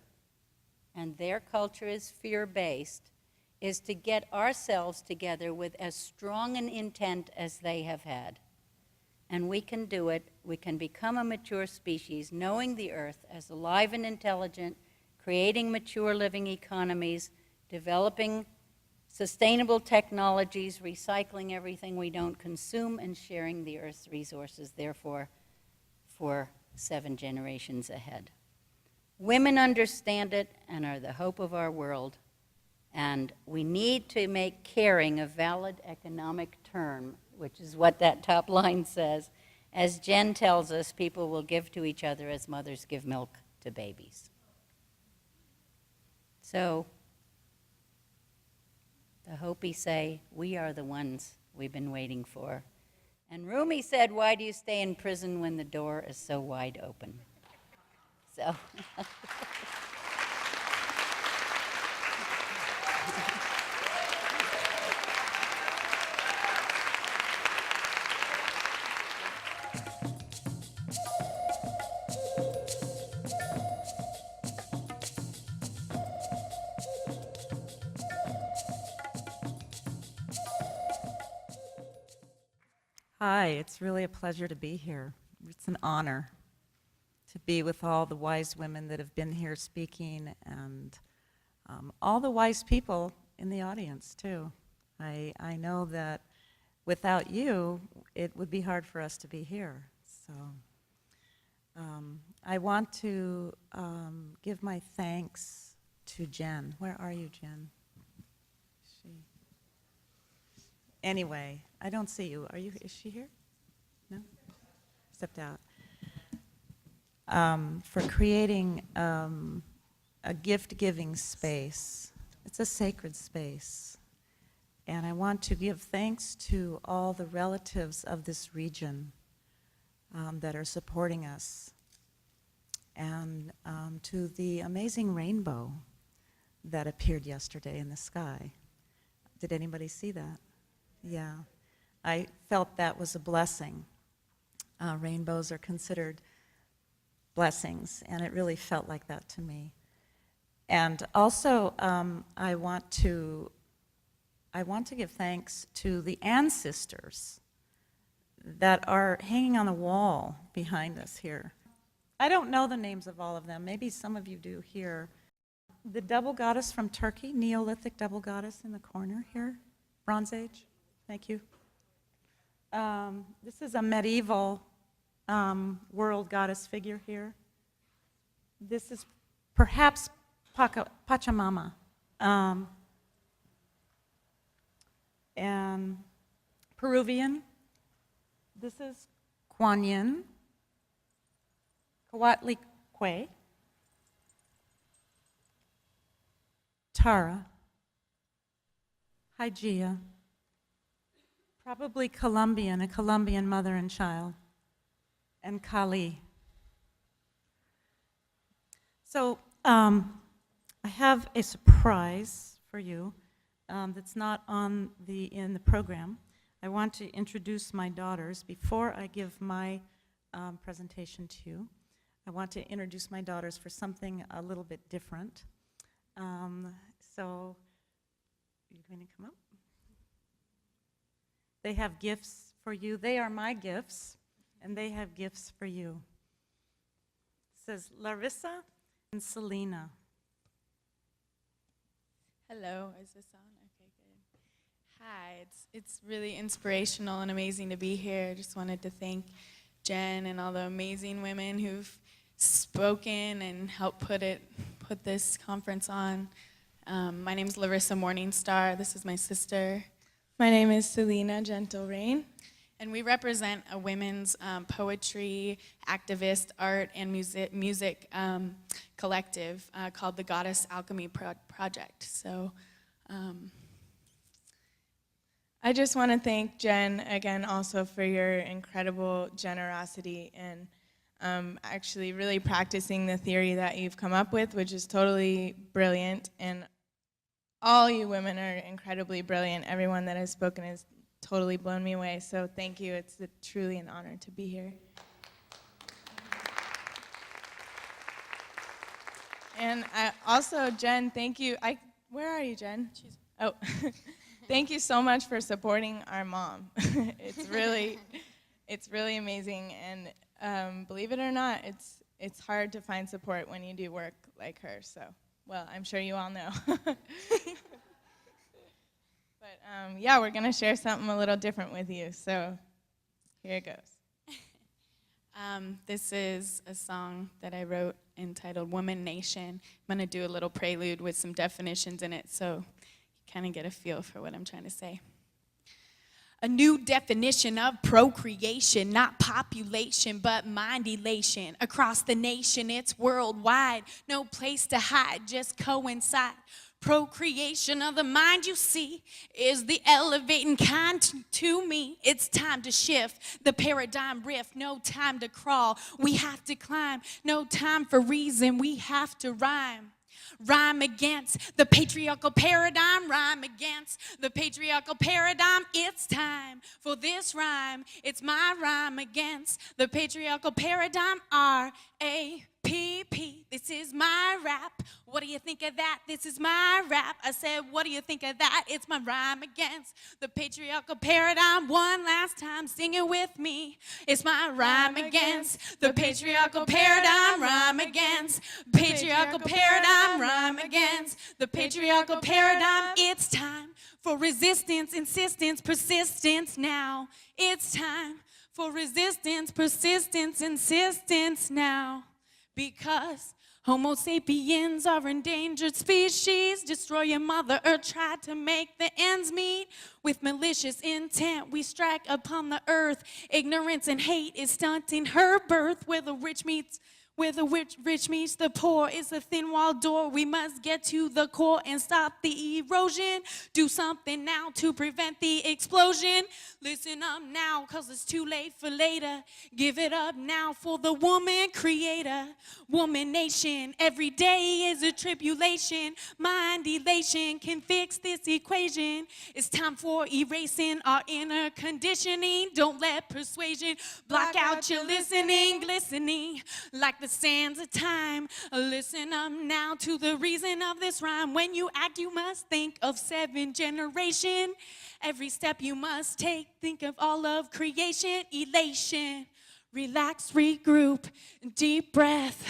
and their culture is fear-based, is to get ourselves together with as strong an intent as they have had. And we can do it. We can become a mature species, knowing the earth as alive and intelligent, creating mature living economies, developing sustainable technologies, recycling everything we don't consume, and sharing the earth's resources, therefore, for 7 generations ahead. Women understand it and are the hope of our world. And we need to make caring a valid economic term, which is what that top line says. As Jen tells us, people will give to each other as mothers give milk to babies. So the Hopi say, we are the ones we've been waiting for. And Rumi said, why do you stay in prison when the door is so wide open? So. Hi, it's really a pleasure to be here. It's an honor to be with all the wise women that have been here speaking and all the wise people in the audience, too. I know that without you, it would be hard for us to be here. So I want to give my thanks to Jen. Where are you, Jen? Anyway, I don't see you. Is she here? No? Stepped out. For creating a gift-giving space. It's a sacred space. And I want to give thanks to all the relatives of this region that are supporting us. And to the amazing rainbow that appeared yesterday in the sky. Did anybody see that? Yeah, I felt that was a blessing. Rainbows are considered blessings, and it really felt like that to me. And also, I want to give thanks to the ancestors that are hanging on the wall behind us here. I don't know the names of all of them. Maybe some of you do here. The double goddess from Turkey, Neolithic double goddess in the corner here, Bronze Age. Thank you. This is a medieval world goddess figure here. This is perhaps Pachamama. And Peruvian. This is Kuan Yin. Coatlicue. Tara. Hygeia. Probably Colombian, a Colombian mother and child, and Kali. So I have a surprise for you that's not in the program. I want to introduce my daughters. Before I give my presentation to you, I want to introduce my daughters for something a little bit different. So you're going to come up? They have gifts for you. They are my gifts, and they have gifts for you. It says Larissa and Selena. Hello, is this on? Okay, good. Hi, it's really inspirational and amazing to be here. I just wanted to thank Jen and all the amazing women who've spoken and helped put this conference on. My name is Larissa Morningstar. This is my sister. My name is Selena Gentle Rain. And we represent a women's poetry, activist, art, and music collective called the Goddess Alchemy Project. So I just want to thank Jen again also for your incredible generosity and actually really practicing the theory that you've come up with, which is totally brilliant. And all you women are incredibly brilliant. Everyone that has spoken has totally blown me away. So thank you. It's truly an honor to be here. And also, Jen, thank you. Where are you, Jen? Oh, thank you so much for supporting our mom. It's really amazing. And believe it or not, it's hard to find support when you do work like her. So. Well, I'm sure you all know. But yeah, we're going to share something a little different with you. So here it goes. This is a song that I wrote entitled Woman Nation. I'm going to do a little prelude with some definitions in it so you kind of get a feel for what I'm trying to say. A new definition of procreation, not population, but mind elation. Across the nation, it's worldwide. No place to hide, just coincide. Procreation of the mind, you see, is the elevating kind to me. It's time to shift the paradigm rift. No time to crawl, we have to climb. No time for reason, we have to rhyme. Rhyme against the patriarchal paradigm, rhyme against the patriarchal paradigm. It's time for this rhyme. It's my rhyme against the patriarchal paradigm. R-A-P-P. This is my rap. What do you think of that? This is my rap. I said, what do you think of that? It's my rhyme against the patriarchal paradigm. One last time, sing it with me. It's my rhyme against the patriarchal paradigm. Rhyme against patriarchal paradigm. Rhyme against the patriarchal paradigm. It's time for resistance, insistence, persistence now. It's time for resistance, persistence, insistence now. Because Homo sapiens are endangered species. Destroy your mother Earth, try to make the ends meet. With malicious intent, we strike upon the earth. Ignorance and hate is stunting her birth. Where the rich meets the poor, it's a thin walled door. We must get to the core and stop the erosion. Do something now to prevent the explosion. Listen up now, cause it's too late for later. Give it up now for the woman creator. Woman nation, every day is a tribulation. Mind elation can fix this equation. It's time for erasing our inner conditioning. Don't let persuasion block out your listening. Glistening like the sands of time. Listen up now to the reason of this rhyme. When you act, you must think of 7 generations. Every step you must take, think of all of creation. Elation, relax, regroup, deep breath.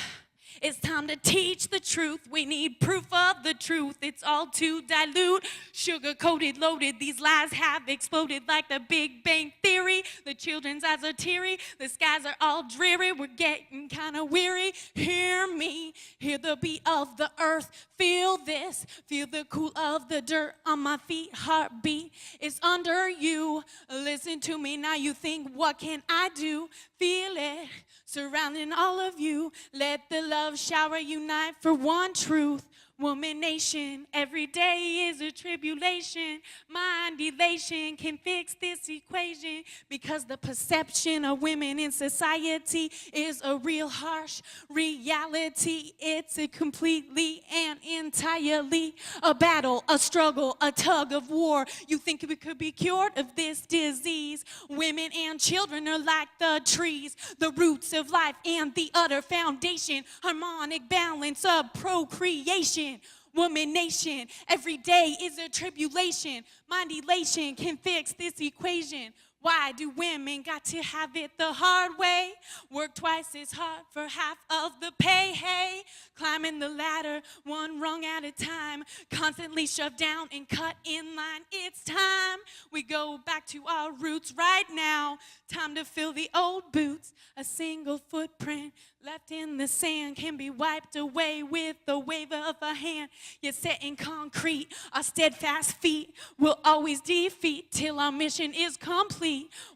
It's time to teach the truth. We need proof of the truth. It's all too dilute, sugar-coated, loaded. These lies have exploded like the Big Bang Theory. The children's eyes are teary. The skies are all dreary. We're getting kind of weary. Hear me. Hear the beat of the earth. Feel this. Feel the cool of the dirt on my feet. Heartbeat is under you. Listen to me now. You think, what can I do? Feel it surrounding all of you. Let the love shower unite for one truth. Woman nation, every day is a tribulation. Mind elation can fix this equation. Because the perception of women in society is a real harsh reality. It's a completely and entirely a battle, a struggle, a tug of war. You think we could be cured of this disease? Women and children are like the trees, the roots of life and the utter foundation, harmonic balance of procreation. Woman nation, every day is a tribulation. Mind elation can fix this equation. Why do women got to have it the hard way? Work twice as hard for half of the pay, hey. Climbing the ladder, one rung at a time. Constantly shoved down and cut in line. It's time we go back to our roots right now. Time to fill the old boots. A single footprint left in the sand can be wiped away with the wave of a hand. Yet set in concrete, our steadfast feet will always defeat till our mission is complete.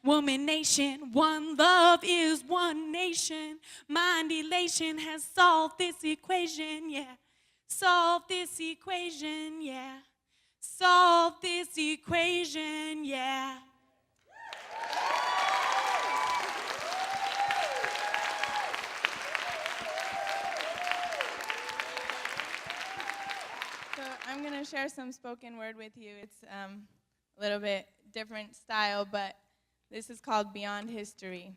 Woman nation, one love is one nation. Mind elation has solved this equation, yeah. Solve this equation, yeah. Solve this equation, yeah. So I'm going to share some spoken word with you. It's a little bit different style, but this is called Beyond History.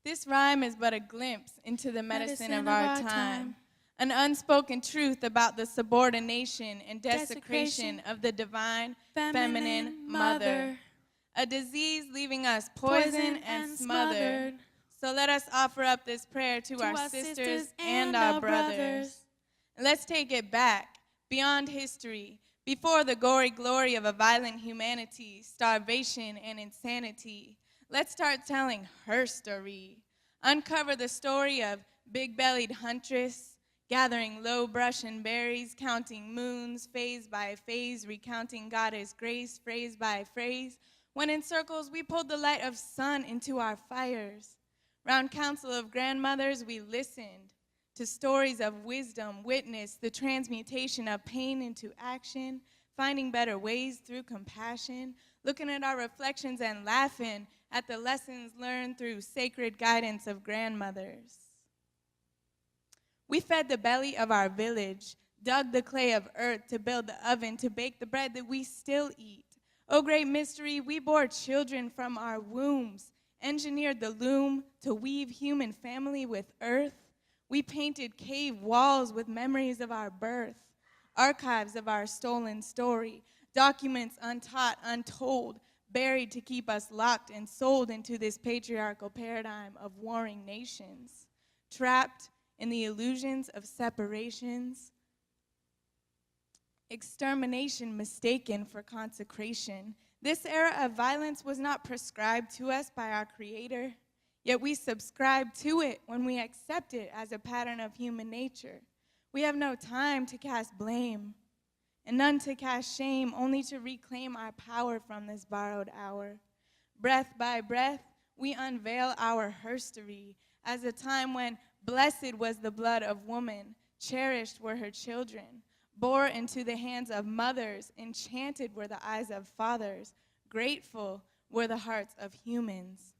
This rhyme is but a glimpse into the medicine of our time. An unspoken truth about the subordination and desecration of the divine feminine mother. A disease leaving us poisoned and smothered. So let us offer up this prayer to our sisters and our brothers. And let's take it back, beyond history, before the gory glory of a violent humanity, starvation and insanity. Let's start telling her story. Uncover the story of big-bellied huntress, gathering low brush and berries, counting moons, phase by phase, recounting goddess grace, phrase by phrase. When in circles we pulled the light of sun into our fires. Round council of grandmothers we listened to stories of wisdom, witnessed the transmutation of pain into action, finding better ways through compassion, looking at our reflections and laughing at the lessons learned through sacred guidance of grandmothers. We fed the belly of our village, dug the clay of earth to build the oven, to bake the bread that we still eat. Oh, great mystery, we bore children from our wombs, engineered the loom to weave human family with earth. We painted cave walls with memories of our birth, archives of our stolen story, documents untaught, untold, buried to keep us locked and sold into this patriarchal paradigm of warring nations, trapped in the illusions of separations, extermination mistaken for consecration. This era of violence was not prescribed to us by our Creator, yet we subscribe to it when we accept it as a pattern of human nature. We have no time to cast blame, and none to cast shame, only to reclaim our power from this borrowed hour. Breath by breath, we unveil our herstory as a time when blessed was the blood of woman, cherished were her children, bore into the hands of mothers, enchanted were the eyes of fathers, grateful were the hearts of humans.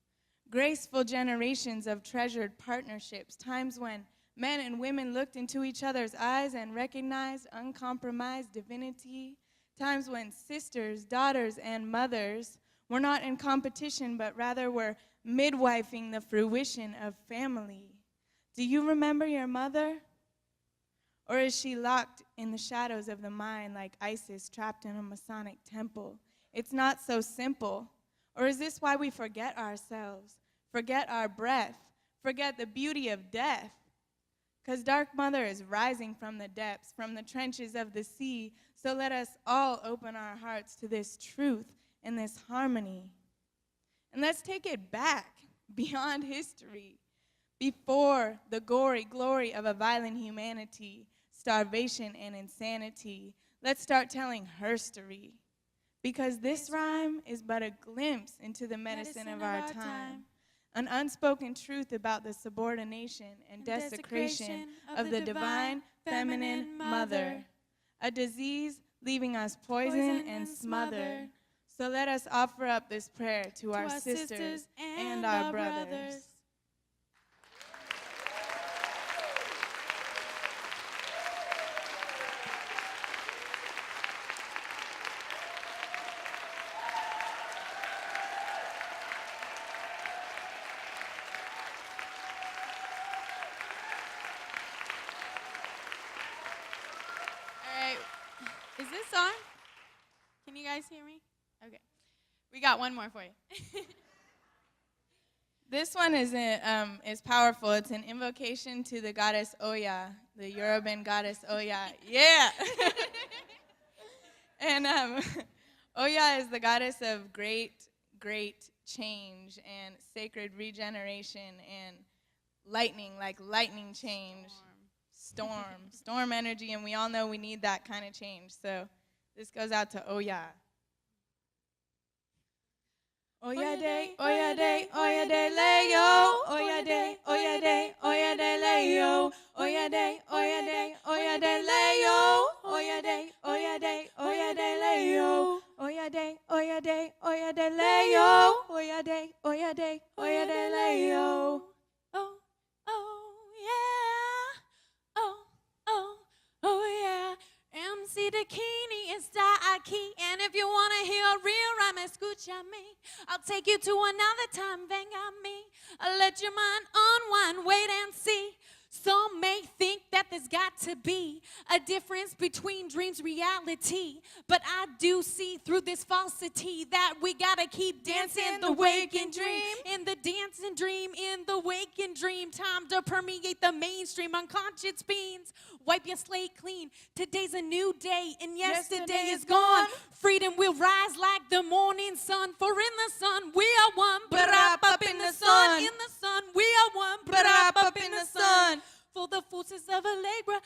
Graceful generations of treasured partnerships, times when men and women looked into each other's eyes and recognized uncompromised divinity, times when sisters, daughters, and mothers were not in competition, but rather were midwifing the fruition of family. Do you remember your mother? Or is she locked in the shadows of the mind like Isis trapped in a Masonic temple? It's not so simple. Or is this why we forget ourselves, forget our breath, forget the beauty of death? Because Dark Mother is rising from the depths, from the trenches of the sea, so let us all open our hearts to this truth and this harmony. And let's take it back beyond history, before the gory glory of a violent humanity, starvation and insanity. Let's start telling her story, because this rhyme is but a glimpse into the medicine of our time. An unspoken truth about the subordination and desecration of the divine feminine mother. A disease leaving us poisoned and smothered. So let us offer up this prayer to our sisters and our brothers. Is this on? Can you guys hear me? Okay. We got one more for you. This one is powerful. It's an invocation to the goddess Oya, the Yoruban goddess Oya. Yeah! And Oya is the goddess of great change and sacred regeneration and lightning, like lightning change. Storm energy, and we all know we need that kind of change. So this goes out to Oya. Oya day, Oya day, Oya day, lay yo. Oya day, Oya day, Oya day, lay yo. Oya day, Oya day, Oya day, lay yo. Oya day, Oya day, Oya day, lay yo. Oya day, Oya day, Oya day, lay yo. Oya day, Oya day, Oya day, lay yo. Oh, yeah. Oh yeah, MC Dakini is aquí. And if you want to hear a real rhyme, escúchame. I'll take you to another time, venga a mí. I'll let your mind unwind, wait and see. Some may think that there's got to be a difference between dreams, reality. But I do see through this falsity that we gotta keep dancing the waking dream. In the dancing dream, in the waking dream. Time to permeate the mainstream. Unconscious beings, wipe your slate clean. Today's a new day and yesterday is gone. Freedom will rise like the morning sun. For in the sun we are one. But up in the sun, in the sun we are one. But up in the sun. For the forces of Allegra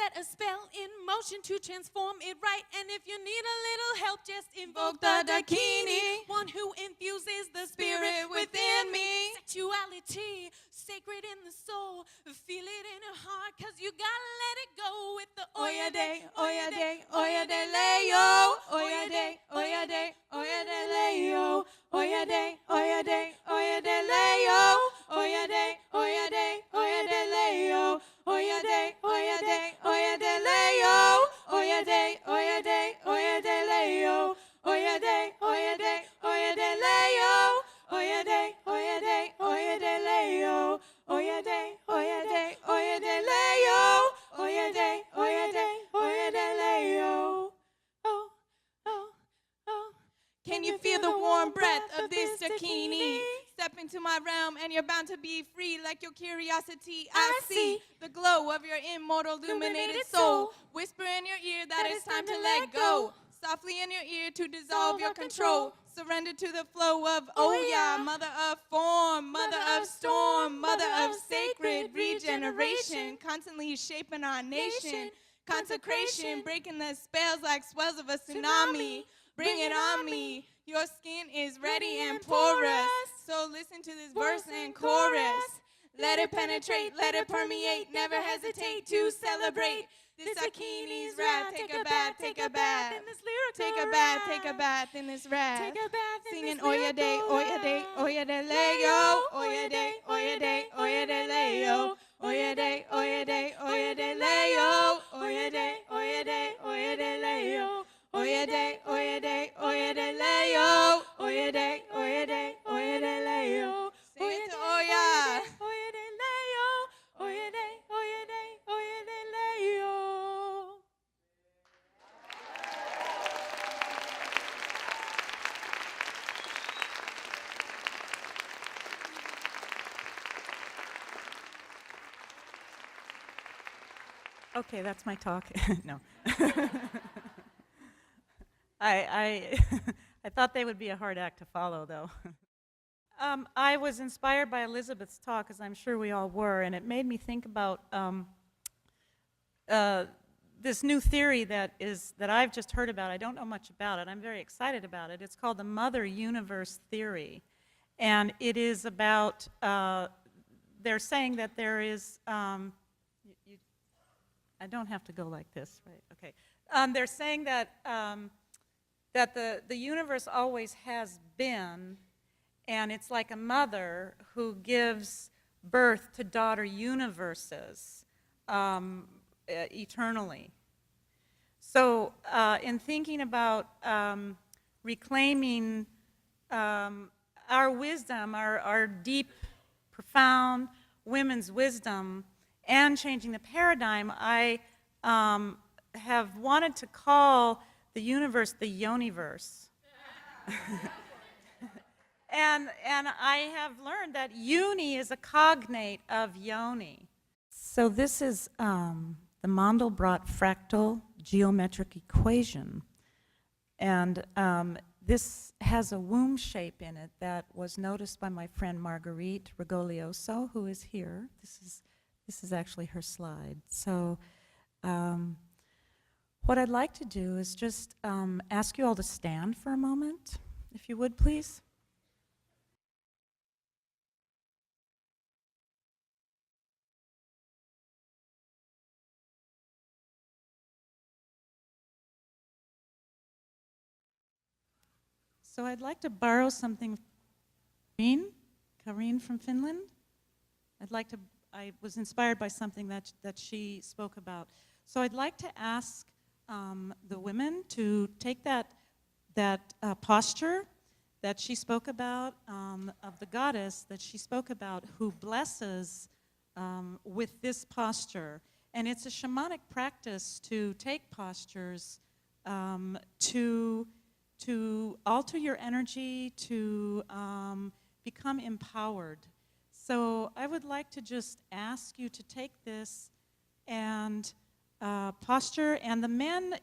set a spell in motion to transform it right. And if you need a little help, just invoke the Dakini, one who infuses the spirit within me. Sexuality, sacred in the soul, feel it in your heart, cause you gotta let it go with the Oya de, Oya de, Oya de Leo, Oya de, Oya de, Oya de Leo, Oya de, Oya de, Oya de Leo, Oya de, Oya de, Oya de Leo, Oya de, Oya de, Oya de Leo, Oya de, Oya de, Oya de Leo, Oya de, Oya de, Oya de Leo, Oya de, Oya de, Oya de Leo, Oya de, Oya de, Oya de Leo, Oya de, Oya de, Oya de Leo. Oh, oh, oh. Can you feel the warm breath of this Dakini? Step into my realm and you're bound to be free like your curiosity. I see the glow of your immortal illuminated soul. Whisper in your ear that it's time to let go. Softly in your ear to dissolve your control. Surrender to the flow of Oya, mother of form, mother of storm, mother of sacred regeneration, constantly shaping our nation. Consecration, breaking the spells like swells of a tsunami. Bring it on me. Your skin is ready and porous. So listen to this verse and chorus. Let it penetrate, let it permeate. Never hesitate to celebrate. This Akini's wrath. Take a bath, take a bath. In this lyrical take a bath, take a bath in this wrath. Take a bath in singing Oya de, Oya de, Oya de Leo. Oya de, Oya de, Oya de Leo. Oya de, Oya de, Oya de Leo. Oya de, Oya de, Oya de Leo. Oya de, Oya de, Oya de Leo. Oya de, Oya de, Oya de Leo. Sing it to Oya. Oya de Leo. Oya de, Oya de, Oya de Leo. Okay, that's my talk. No. I I thought they would be a hard act to follow, though. I was inspired by Elisabet's talk, as I'm sure we all were, and it made me think about this new theory that I've just heard about. I don't know much about it. I'm very excited about it. It's called the Mother Universe Theory, and it is about. They're saying that there is. I don't have to go like this, right? Okay. They're saying that that the universe always has been, and it's like a mother who gives birth to daughter universes eternally. So in thinking about reclaiming our wisdom, our deep, profound women's wisdom, and changing the paradigm, I have wanted to call the universe the Yoniverse. and I have learned that Uni is a cognate of Yoni. So this is the Mandelbrot fractal geometric equation. And this has a womb shape in it that was noticed by my friend Marguerite Rigolioso, who is here. This is actually her slide. So what I'd like to do is just ask you all to stand for a moment, if you would, please. So I'd like to borrow something from Karine from Finland. I was inspired by something that she spoke about. So I'd like to ask the women to take that posture that she spoke about, of the goddess that she spoke about, who blesses with this posture. And it's a shamanic practice to take postures to alter your energy, to become empowered. So I would like to just ask you to take this and posture, and the men,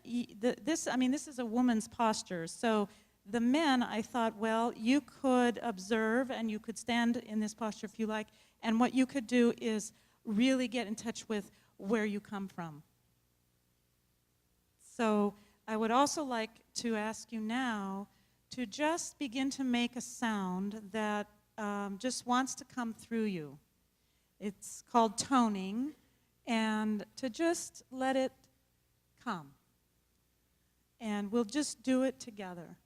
this is a woman's posture. So the men, I thought, well, you could observe and you could stand in this posture if you like, and what you could do is really get in touch with where you come from. So I would also like to ask you now to just begin to make a sound that just wants to come through you. It's called toning, and to just let it come. And we'll just do it together.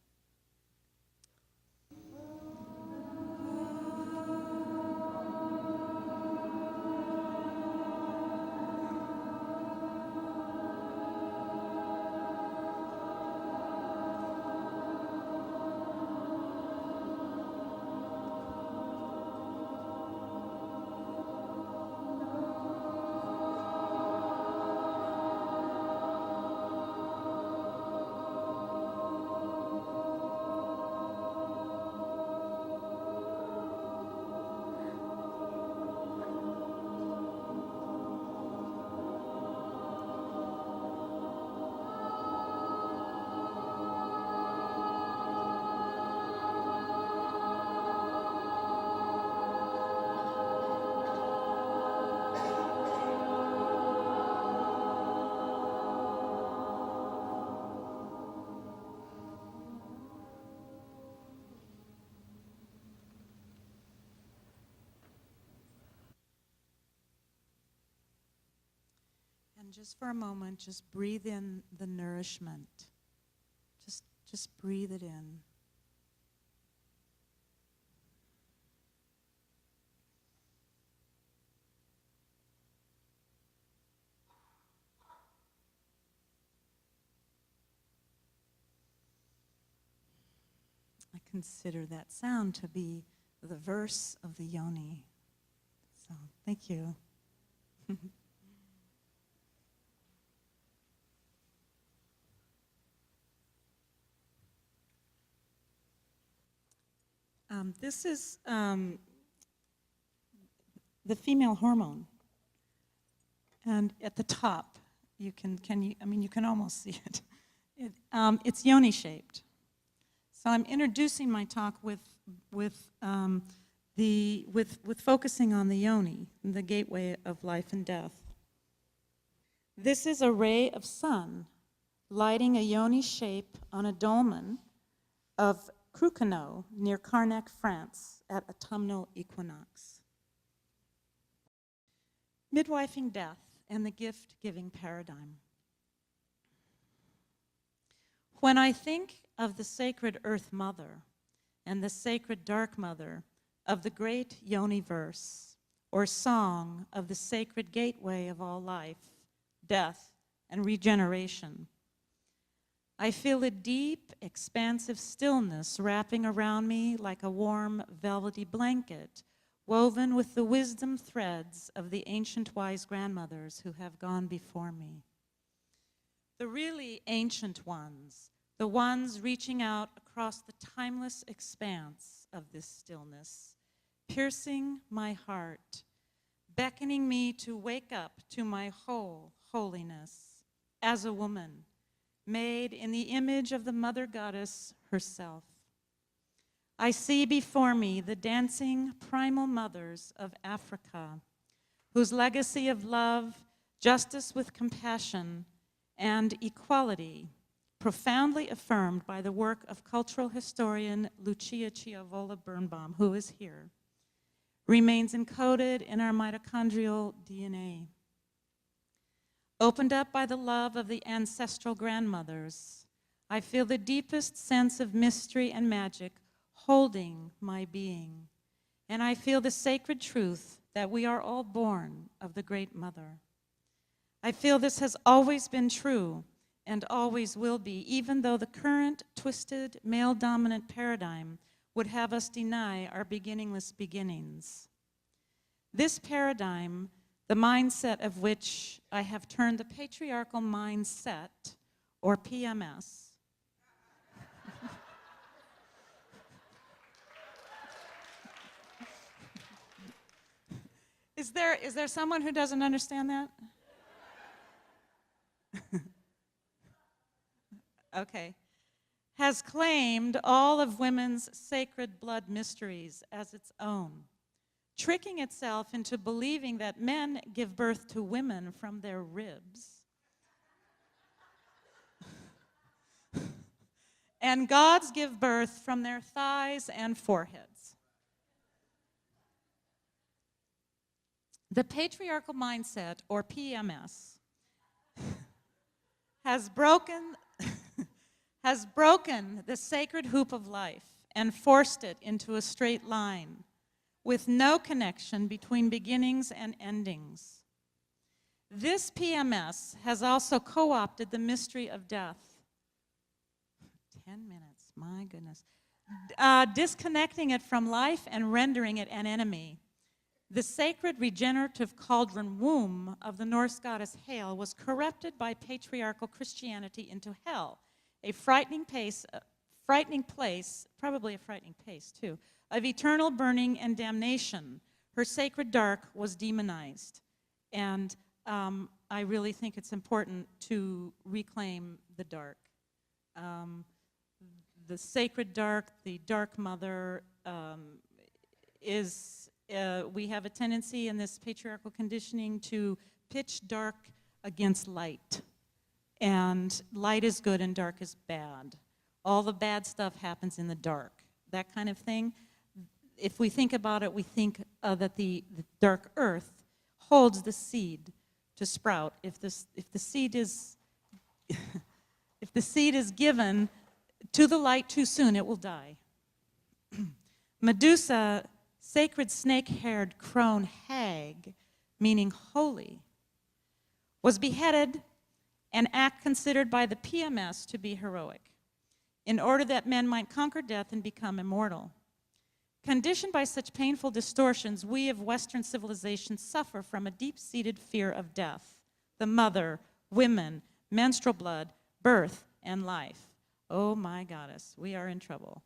And just for a moment, just breathe in the nourishment. Just breathe it in. I consider that sound to be the verse of the yoni. So, thank you. This is the female hormone, and at the top, you can almost see it. It's yoni shaped. So I'm introducing my talk with focusing on the yoni, the gateway of life and death. This is a ray of sun lighting a yoni shape on a dolmen of Cruqueneau near Carnac, France, at autumnal equinox. Midwifing death and the gift-giving paradigm. When I think of the sacred Earth Mother and the sacred Dark Mother of the great Yoni verse, or song of the sacred gateway of all life, death, and regeneration, I feel a deep, expansive stillness wrapping around me like a warm, velvety blanket, woven with the wisdom threads of the ancient wise grandmothers who have gone before me. The really ancient ones, the ones reaching out across the timeless expanse of this stillness, piercing my heart, beckoning me to wake up to my whole holiness as a woman, made in the image of the Mother Goddess herself. I see before me the dancing primal mothers of Africa, whose legacy of love, justice with compassion, and equality, profoundly affirmed by the work of cultural historian Lucia Chiavola Birnbaum, who is here, remains encoded in our mitochondrial DNA. Opened up by the love of the ancestral grandmothers, I feel the deepest sense of mystery and magic holding my being. And I feel the sacred truth that we are all born of the Great Mother. I feel this has always been true and always will be, even though the current twisted male-dominant paradigm would have us deny our beginningless beginnings. This paradigm, the mindset of which I have turned the patriarchal mindset, or PMS. Is there someone who doesn't understand that? Okay. Has claimed all of women's sacred blood mysteries as its own, tricking itself into believing that men give birth to women from their ribs. and gods give birth from their thighs and foreheads. The patriarchal mindset, or PMS, has broken the sacred hoop of life and forced it into a straight line with no connection between beginnings and endings. This PMS has also co-opted the mystery of death. 10 minutes, my goodness. Disconnecting it from life and rendering it an enemy. The sacred regenerative cauldron womb of the Norse goddess Hel was corrupted by patriarchal Christianity into hell, a frightening place, probably a frightening pace too, of eternal burning and damnation. Her sacred dark was demonized. And I really think it's important to reclaim the dark. The sacred dark, the dark mother, we have a tendency in this patriarchal conditioning to pitch dark against light. And light is good and dark is bad. All the bad stuff happens in the dark, that kind of thing. If we think about it, we think that the dark earth holds the seed to sprout. If the seed is if the seed is given to the light too soon, it will die. Medusa, sacred snake-haired crone hag, meaning holy, was beheaded, an act considered by the PMS to be heroic, in order that men might conquer death and become immortal. Conditioned by such painful distortions, we of Western civilization suffer from a deep-seated fear of death, the mother, women, menstrual blood, birth, and life. Oh my goddess, we are in trouble.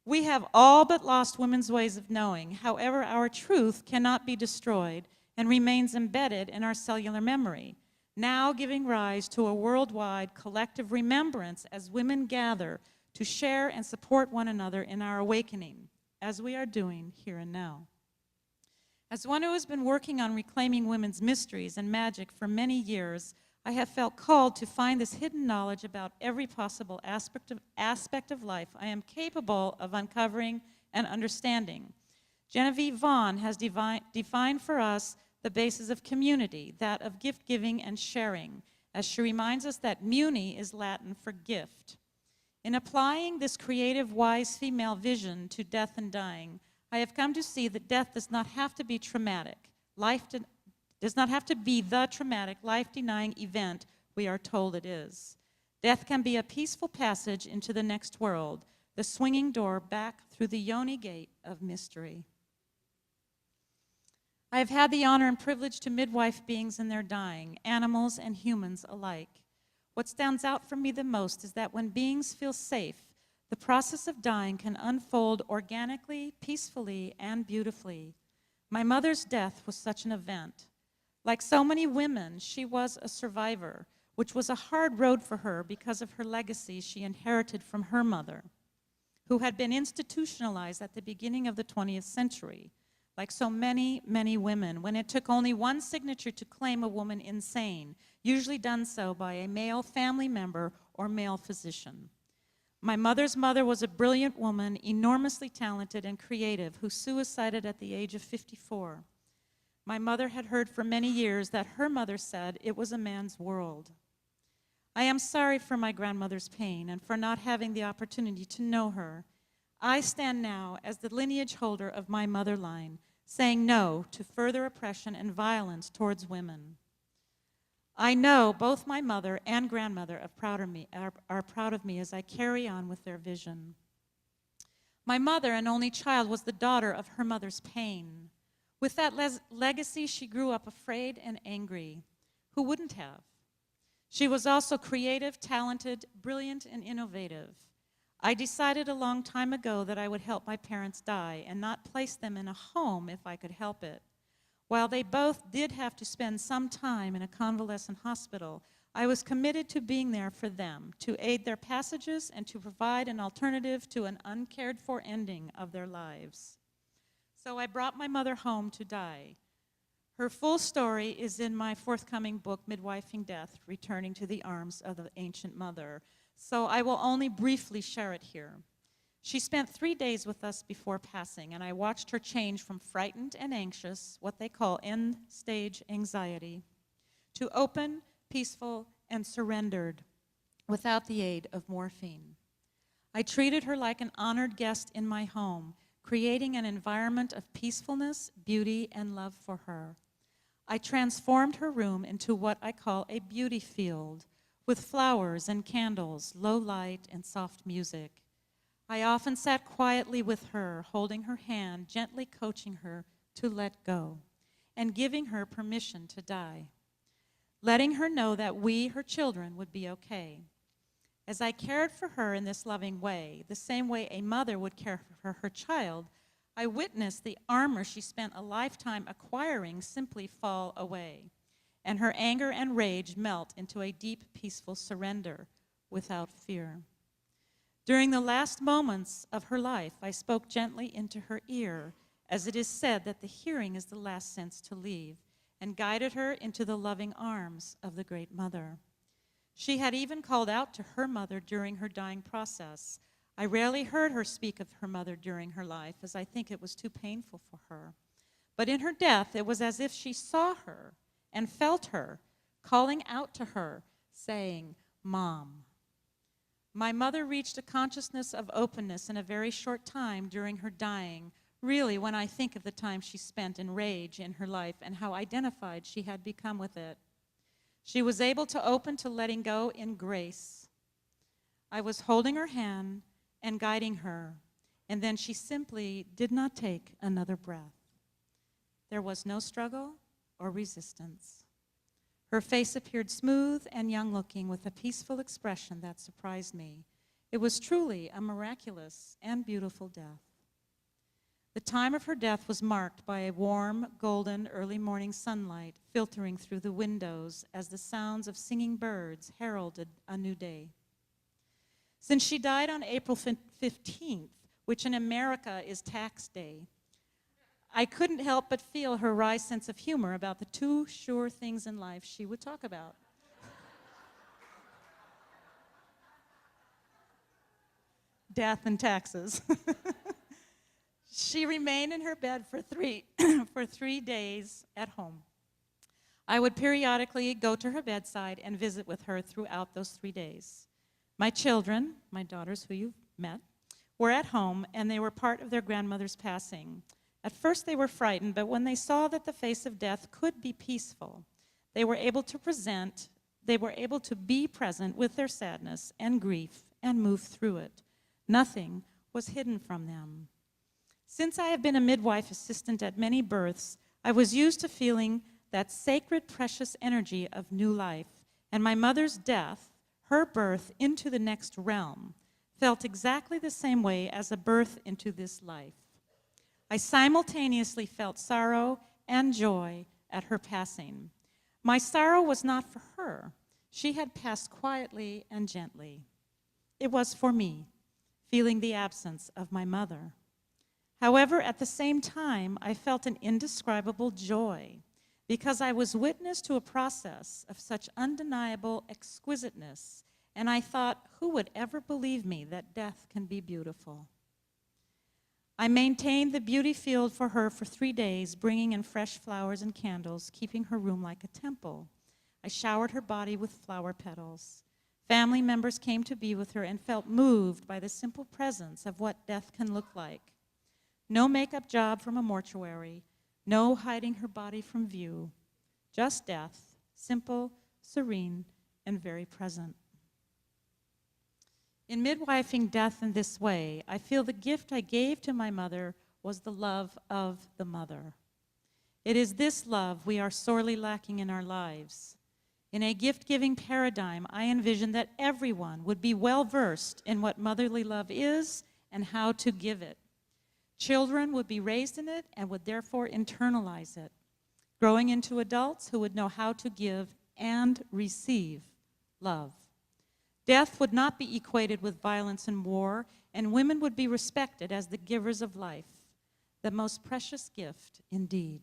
We have all but lost women's ways of knowing. However, our truth cannot be destroyed and remains embedded in our cellular memory, now giving rise to a worldwide collective remembrance as women gather to share and support one another in our awakening, as we are doing here and now. As one who has been working on reclaiming women's mysteries and magic for many years, I have felt called to find this hidden knowledge about every possible aspect of life I am capable of uncovering and understanding. Genevieve Vaughn has defined for us the basis of community, that of gift-giving and sharing, as she reminds us that muni is Latin for gift. In applying this creative, wise female vision to death and dying, I have come to see that death does not have to be traumatic. Life does not have to be the traumatic, life-denying event we are told it is. Death can be a peaceful passage into the next world, the swinging door back through the yoni gate of mystery. I have had the honor and privilege to midwife beings in their dying, animals and humans alike. What stands out for me the most is that when beings feel safe, the process of dying can unfold organically, peacefully, and beautifully. My mother's death was such an event. Like so many women, she was a survivor, which was a hard road for her because of her legacy she inherited from her mother, who had been institutionalized at the beginning of the 20th century. Like so many, many women, when it took only one signature to claim a woman insane, usually done so by a male family member or male physician. My mother's mother was a brilliant woman, enormously talented and creative, who suicided at the age of 54. My mother had heard for many years that her mother said it was a man's world. I am sorry for my grandmother's pain and for not having the opportunity to know her. I stand now as the lineage holder of my mother line, saying no to further oppression and violence towards women. I know both my mother and grandmother are proud of me as I carry on with their vision. My mother, an only child, was the daughter of her mother's pain. With that legacy, she grew up afraid and angry. Who wouldn't have? She was also creative, talented, brilliant, and innovative. I decided a long time ago that I would help my parents die and not place them in a home if I could help it. While they both did have to spend some time in a convalescent hospital, I was committed to being there for them, to aid their passages and to provide an alternative to an uncared-for ending of their lives. So I brought my mother home to die. Her full story is in my forthcoming book, Midwifing Death, Returning to the Arms of the Ancient Mother. so I will only briefly share it here. She spent 3 days with us before passing, and I watched her change from frightened and anxious, what they call end-stage anxiety, to open, peaceful, and surrendered without the aid of morphine. I treated her like an honored guest in my home, creating an environment of peacefulness, beauty, and love for her. I transformed her room into what I call a beauty field, with flowers and candles, low light, and soft music. I often sat quietly with her, holding her hand, gently coaching her to let go, and giving her permission to die, letting her know that we, her children, would be okay. As I cared for her in this loving way, the same way a mother would care for her child, I witnessed the armor she spent a lifetime acquiring simply fall away, and her anger and rage melt into a deep, peaceful surrender without fear. During the last moments of her life, I spoke gently into her ear, as it is said that the hearing is the last sense to leave, and guided her into the loving arms of the Great Mother. She had even called out to her mother during her dying process. I rarely heard her speak of her mother during her life, as I think it was too painful for her. But in her death, it was as if she saw her and felt her, calling out to her, saying, "Mom." My mother reached a consciousness of openness in a very short time during her dying, really when I think of the time she spent in rage in her life and how identified she had become with it. She was able to open to letting go in grace. I was holding her hand and guiding her, and then she simply did not take another breath. There was no struggle or resistance. Her face appeared smooth and young-looking with a peaceful expression that surprised me. It was truly a miraculous and beautiful death. The time of her death was marked by a warm, golden, early morning sunlight filtering through the windows as the sounds of singing birds heralded a new day. Since she died on April 15th, which in America is tax day, I couldn't help but feel her wry sense of humor about the two sure things in life she would talk about. Death and taxes. She remained in her bed for three days at home. I would periodically go to her bedside and visit with her throughout those 3 days. My children, my daughters who you've met, were at home, and they were part of their grandmother's passing. At first they were frightened, but when they saw that the face of death could be peaceful, they were able to be present with their sadness and grief and move through it. Nothing was hidden from them. Since I have been a midwife assistant at many births, I was used to feeling that sacred, precious energy of new life, and my mother's death, her birth into the next realm, felt exactly the same way as a birth into this life. I simultaneously felt sorrow and joy at her passing. My sorrow was not for her. She had passed quietly and gently. It was for me, feeling the absence of my mother. However, at the same time, I felt an indescribable joy because I was witness to a process of such undeniable exquisiteness, and I thought, who would ever believe me that death can be beautiful? I maintained the beauty field for her for 3 days, bringing in fresh flowers and candles, keeping her room like a temple. I showered her body with flower petals. Family members came to be with her and felt moved by the simple presence of what death can look like. No makeup job from a mortuary, no hiding her body from view, just death, simple, serene, and very present. In midwifing death in this way, I feel the gift I gave to my mother was the love of the mother. It is this love we are sorely lacking in our lives. In a gift-giving paradigm, I envision that everyone would be well-versed in what motherly love is and how to give it. Children would be raised in it and would therefore internalize it, growing into adults who would know how to give and receive love. Death would not be equated with violence and war, and women would be respected as the givers of life, the most precious gift indeed.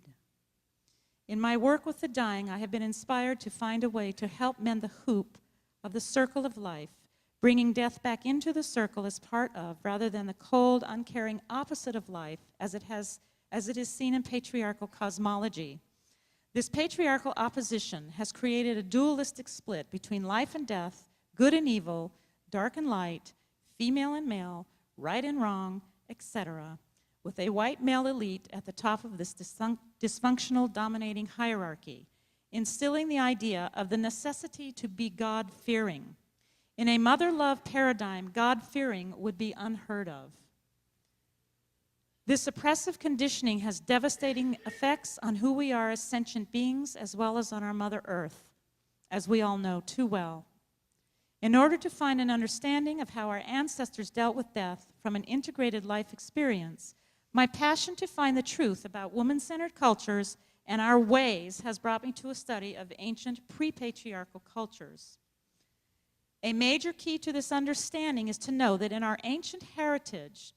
In my work with the dying, I have been inspired to find a way to help mend the hoop of the circle of life, bringing death back into the circle as part of, rather than the cold, uncaring opposite of life as it is seen in patriarchal cosmology. This patriarchal opposition has created a dualistic split between life and death, good and evil, dark and light, female and male, right and wrong, etc., with a white male elite at the top of this dysfunctional dominating hierarchy, instilling the idea of the necessity to be God-fearing. In a mother-love paradigm, God-fearing would be unheard of. This oppressive conditioning has devastating effects on who we are as sentient beings, as well as on our Mother Earth, as we all know too well. In order to find an understanding of how our ancestors dealt with death from an integrated life experience, my passion to find the truth about woman-centered cultures and our ways has brought me to a study of ancient pre-patriarchal cultures. A major key to this understanding is to know that in our ancient heritage,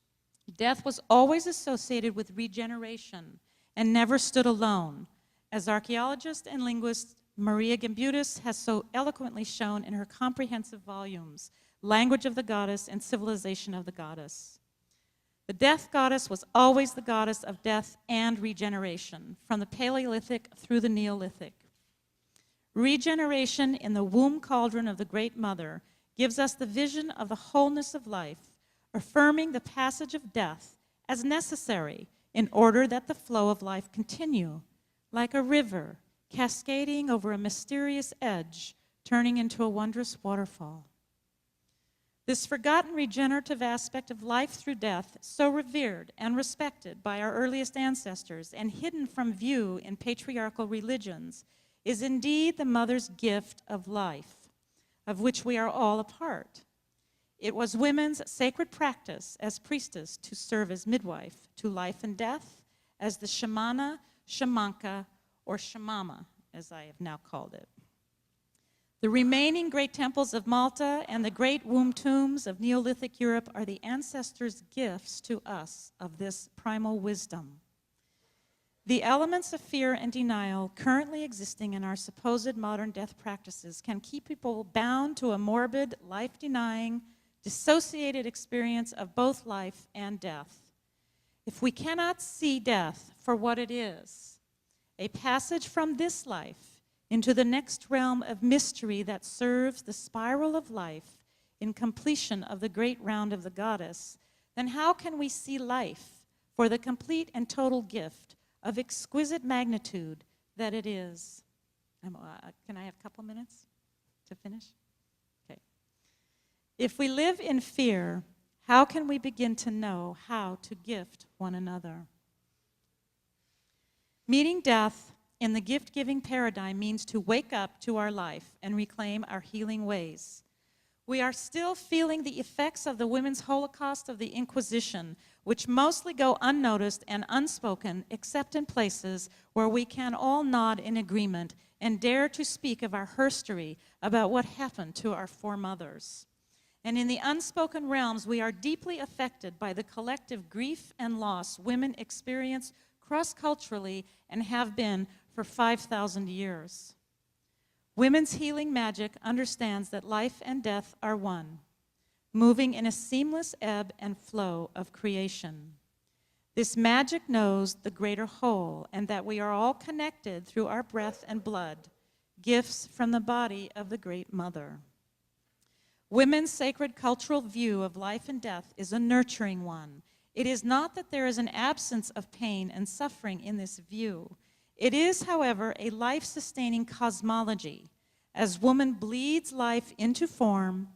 death was always associated with regeneration and never stood alone, as archaeologist and linguist Maria Gimbutas has so eloquently shown in her comprehensive volumes, Language of the Goddess and Civilization of the Goddess. The death goddess was always the goddess of death and regeneration, from the Paleolithic through the Neolithic. Regeneration in the womb cauldron of the Great Mother gives us the vision of the wholeness of life, affirming the passage of death as necessary in order that the flow of life continue, like a river cascading over a mysterious edge, turning into a wondrous waterfall. This forgotten regenerative aspect of life through death, so revered and respected by our earliest ancestors and hidden from view in patriarchal religions, is indeed the mother's gift of life, of which we are all a part. It was women's sacred practice as priestess to serve as midwife to life and death, as the shamana, shamanka, or shamama, as I have now called it. The remaining great temples of Malta and the great womb tombs of Neolithic Europe are the ancestors' gifts to us of this primal wisdom. The elements of fear and denial currently existing in our supposed modern death practices can keep people bound to a morbid, life-denying, dissociated experience of both life and death. If we cannot see death for what it is, a passage from this life into the next realm of mystery that serves the spiral of life in completion of the great round of the goddess, then how can we see life for the complete and total gift of exquisite magnitude that it is? Can I have a couple minutes to finish? Okay. If we live in fear, how can we begin to know how to gift one another? Meeting death in the gift-giving paradigm means to wake up to our life and reclaim our healing ways. We are still feeling the effects of the women's Holocaust of the Inquisition, which mostly go unnoticed and unspoken, except in places where we can all nod in agreement and dare to speak of our herstory about what happened to our foremothers. And in the unspoken realms, we are deeply affected by the collective grief and loss women experience cross-culturally and have been for 5,000 years. Women's healing magic understands that life and death are one, moving in a seamless ebb and flow of creation. This magic knows the greater whole and that we are all connected through our breath and blood, gifts from the body of the Great Mother. Women's sacred cultural view of life and death is a nurturing one. It is not that there is an absence of pain and suffering in this view. It is, however, a life-sustaining cosmology, as woman bleeds life into form,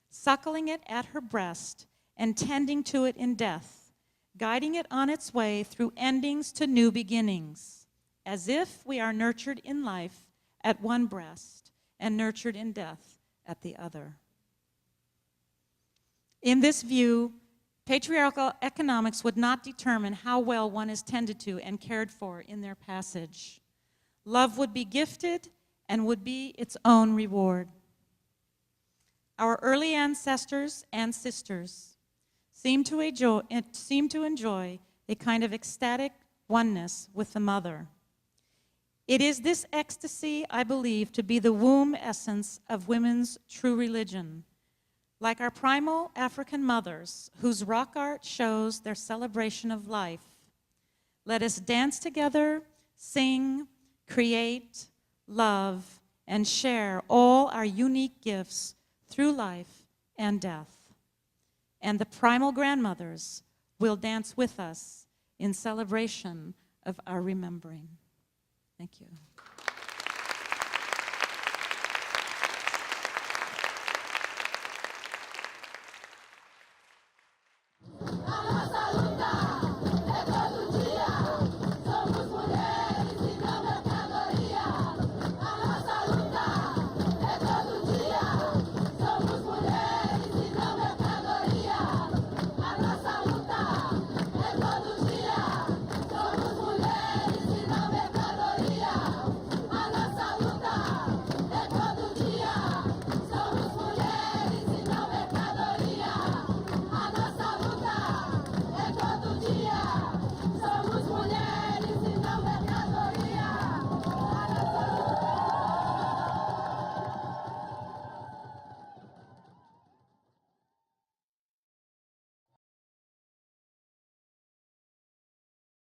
suckling it at her breast and tending to it in death, guiding it on its way through endings to new beginnings, as if we are nurtured in life at one breast and nurtured in death at the other. In this view, patriarchal economics would not determine how well one is tended to and cared for in their passage. Love would be gifted and would be its own reward. Our early ancestors and sisters seem to enjoy a kind of ecstatic oneness with the mother. It is this ecstasy I believe to be the womb essence of women's true religion. Like our primal African mothers, whose rock art shows their celebration of life, let us dance together, sing, create, love, and share all our unique gifts through life and death. And the primal grandmothers will dance with us in celebration of our remembering. Thank you.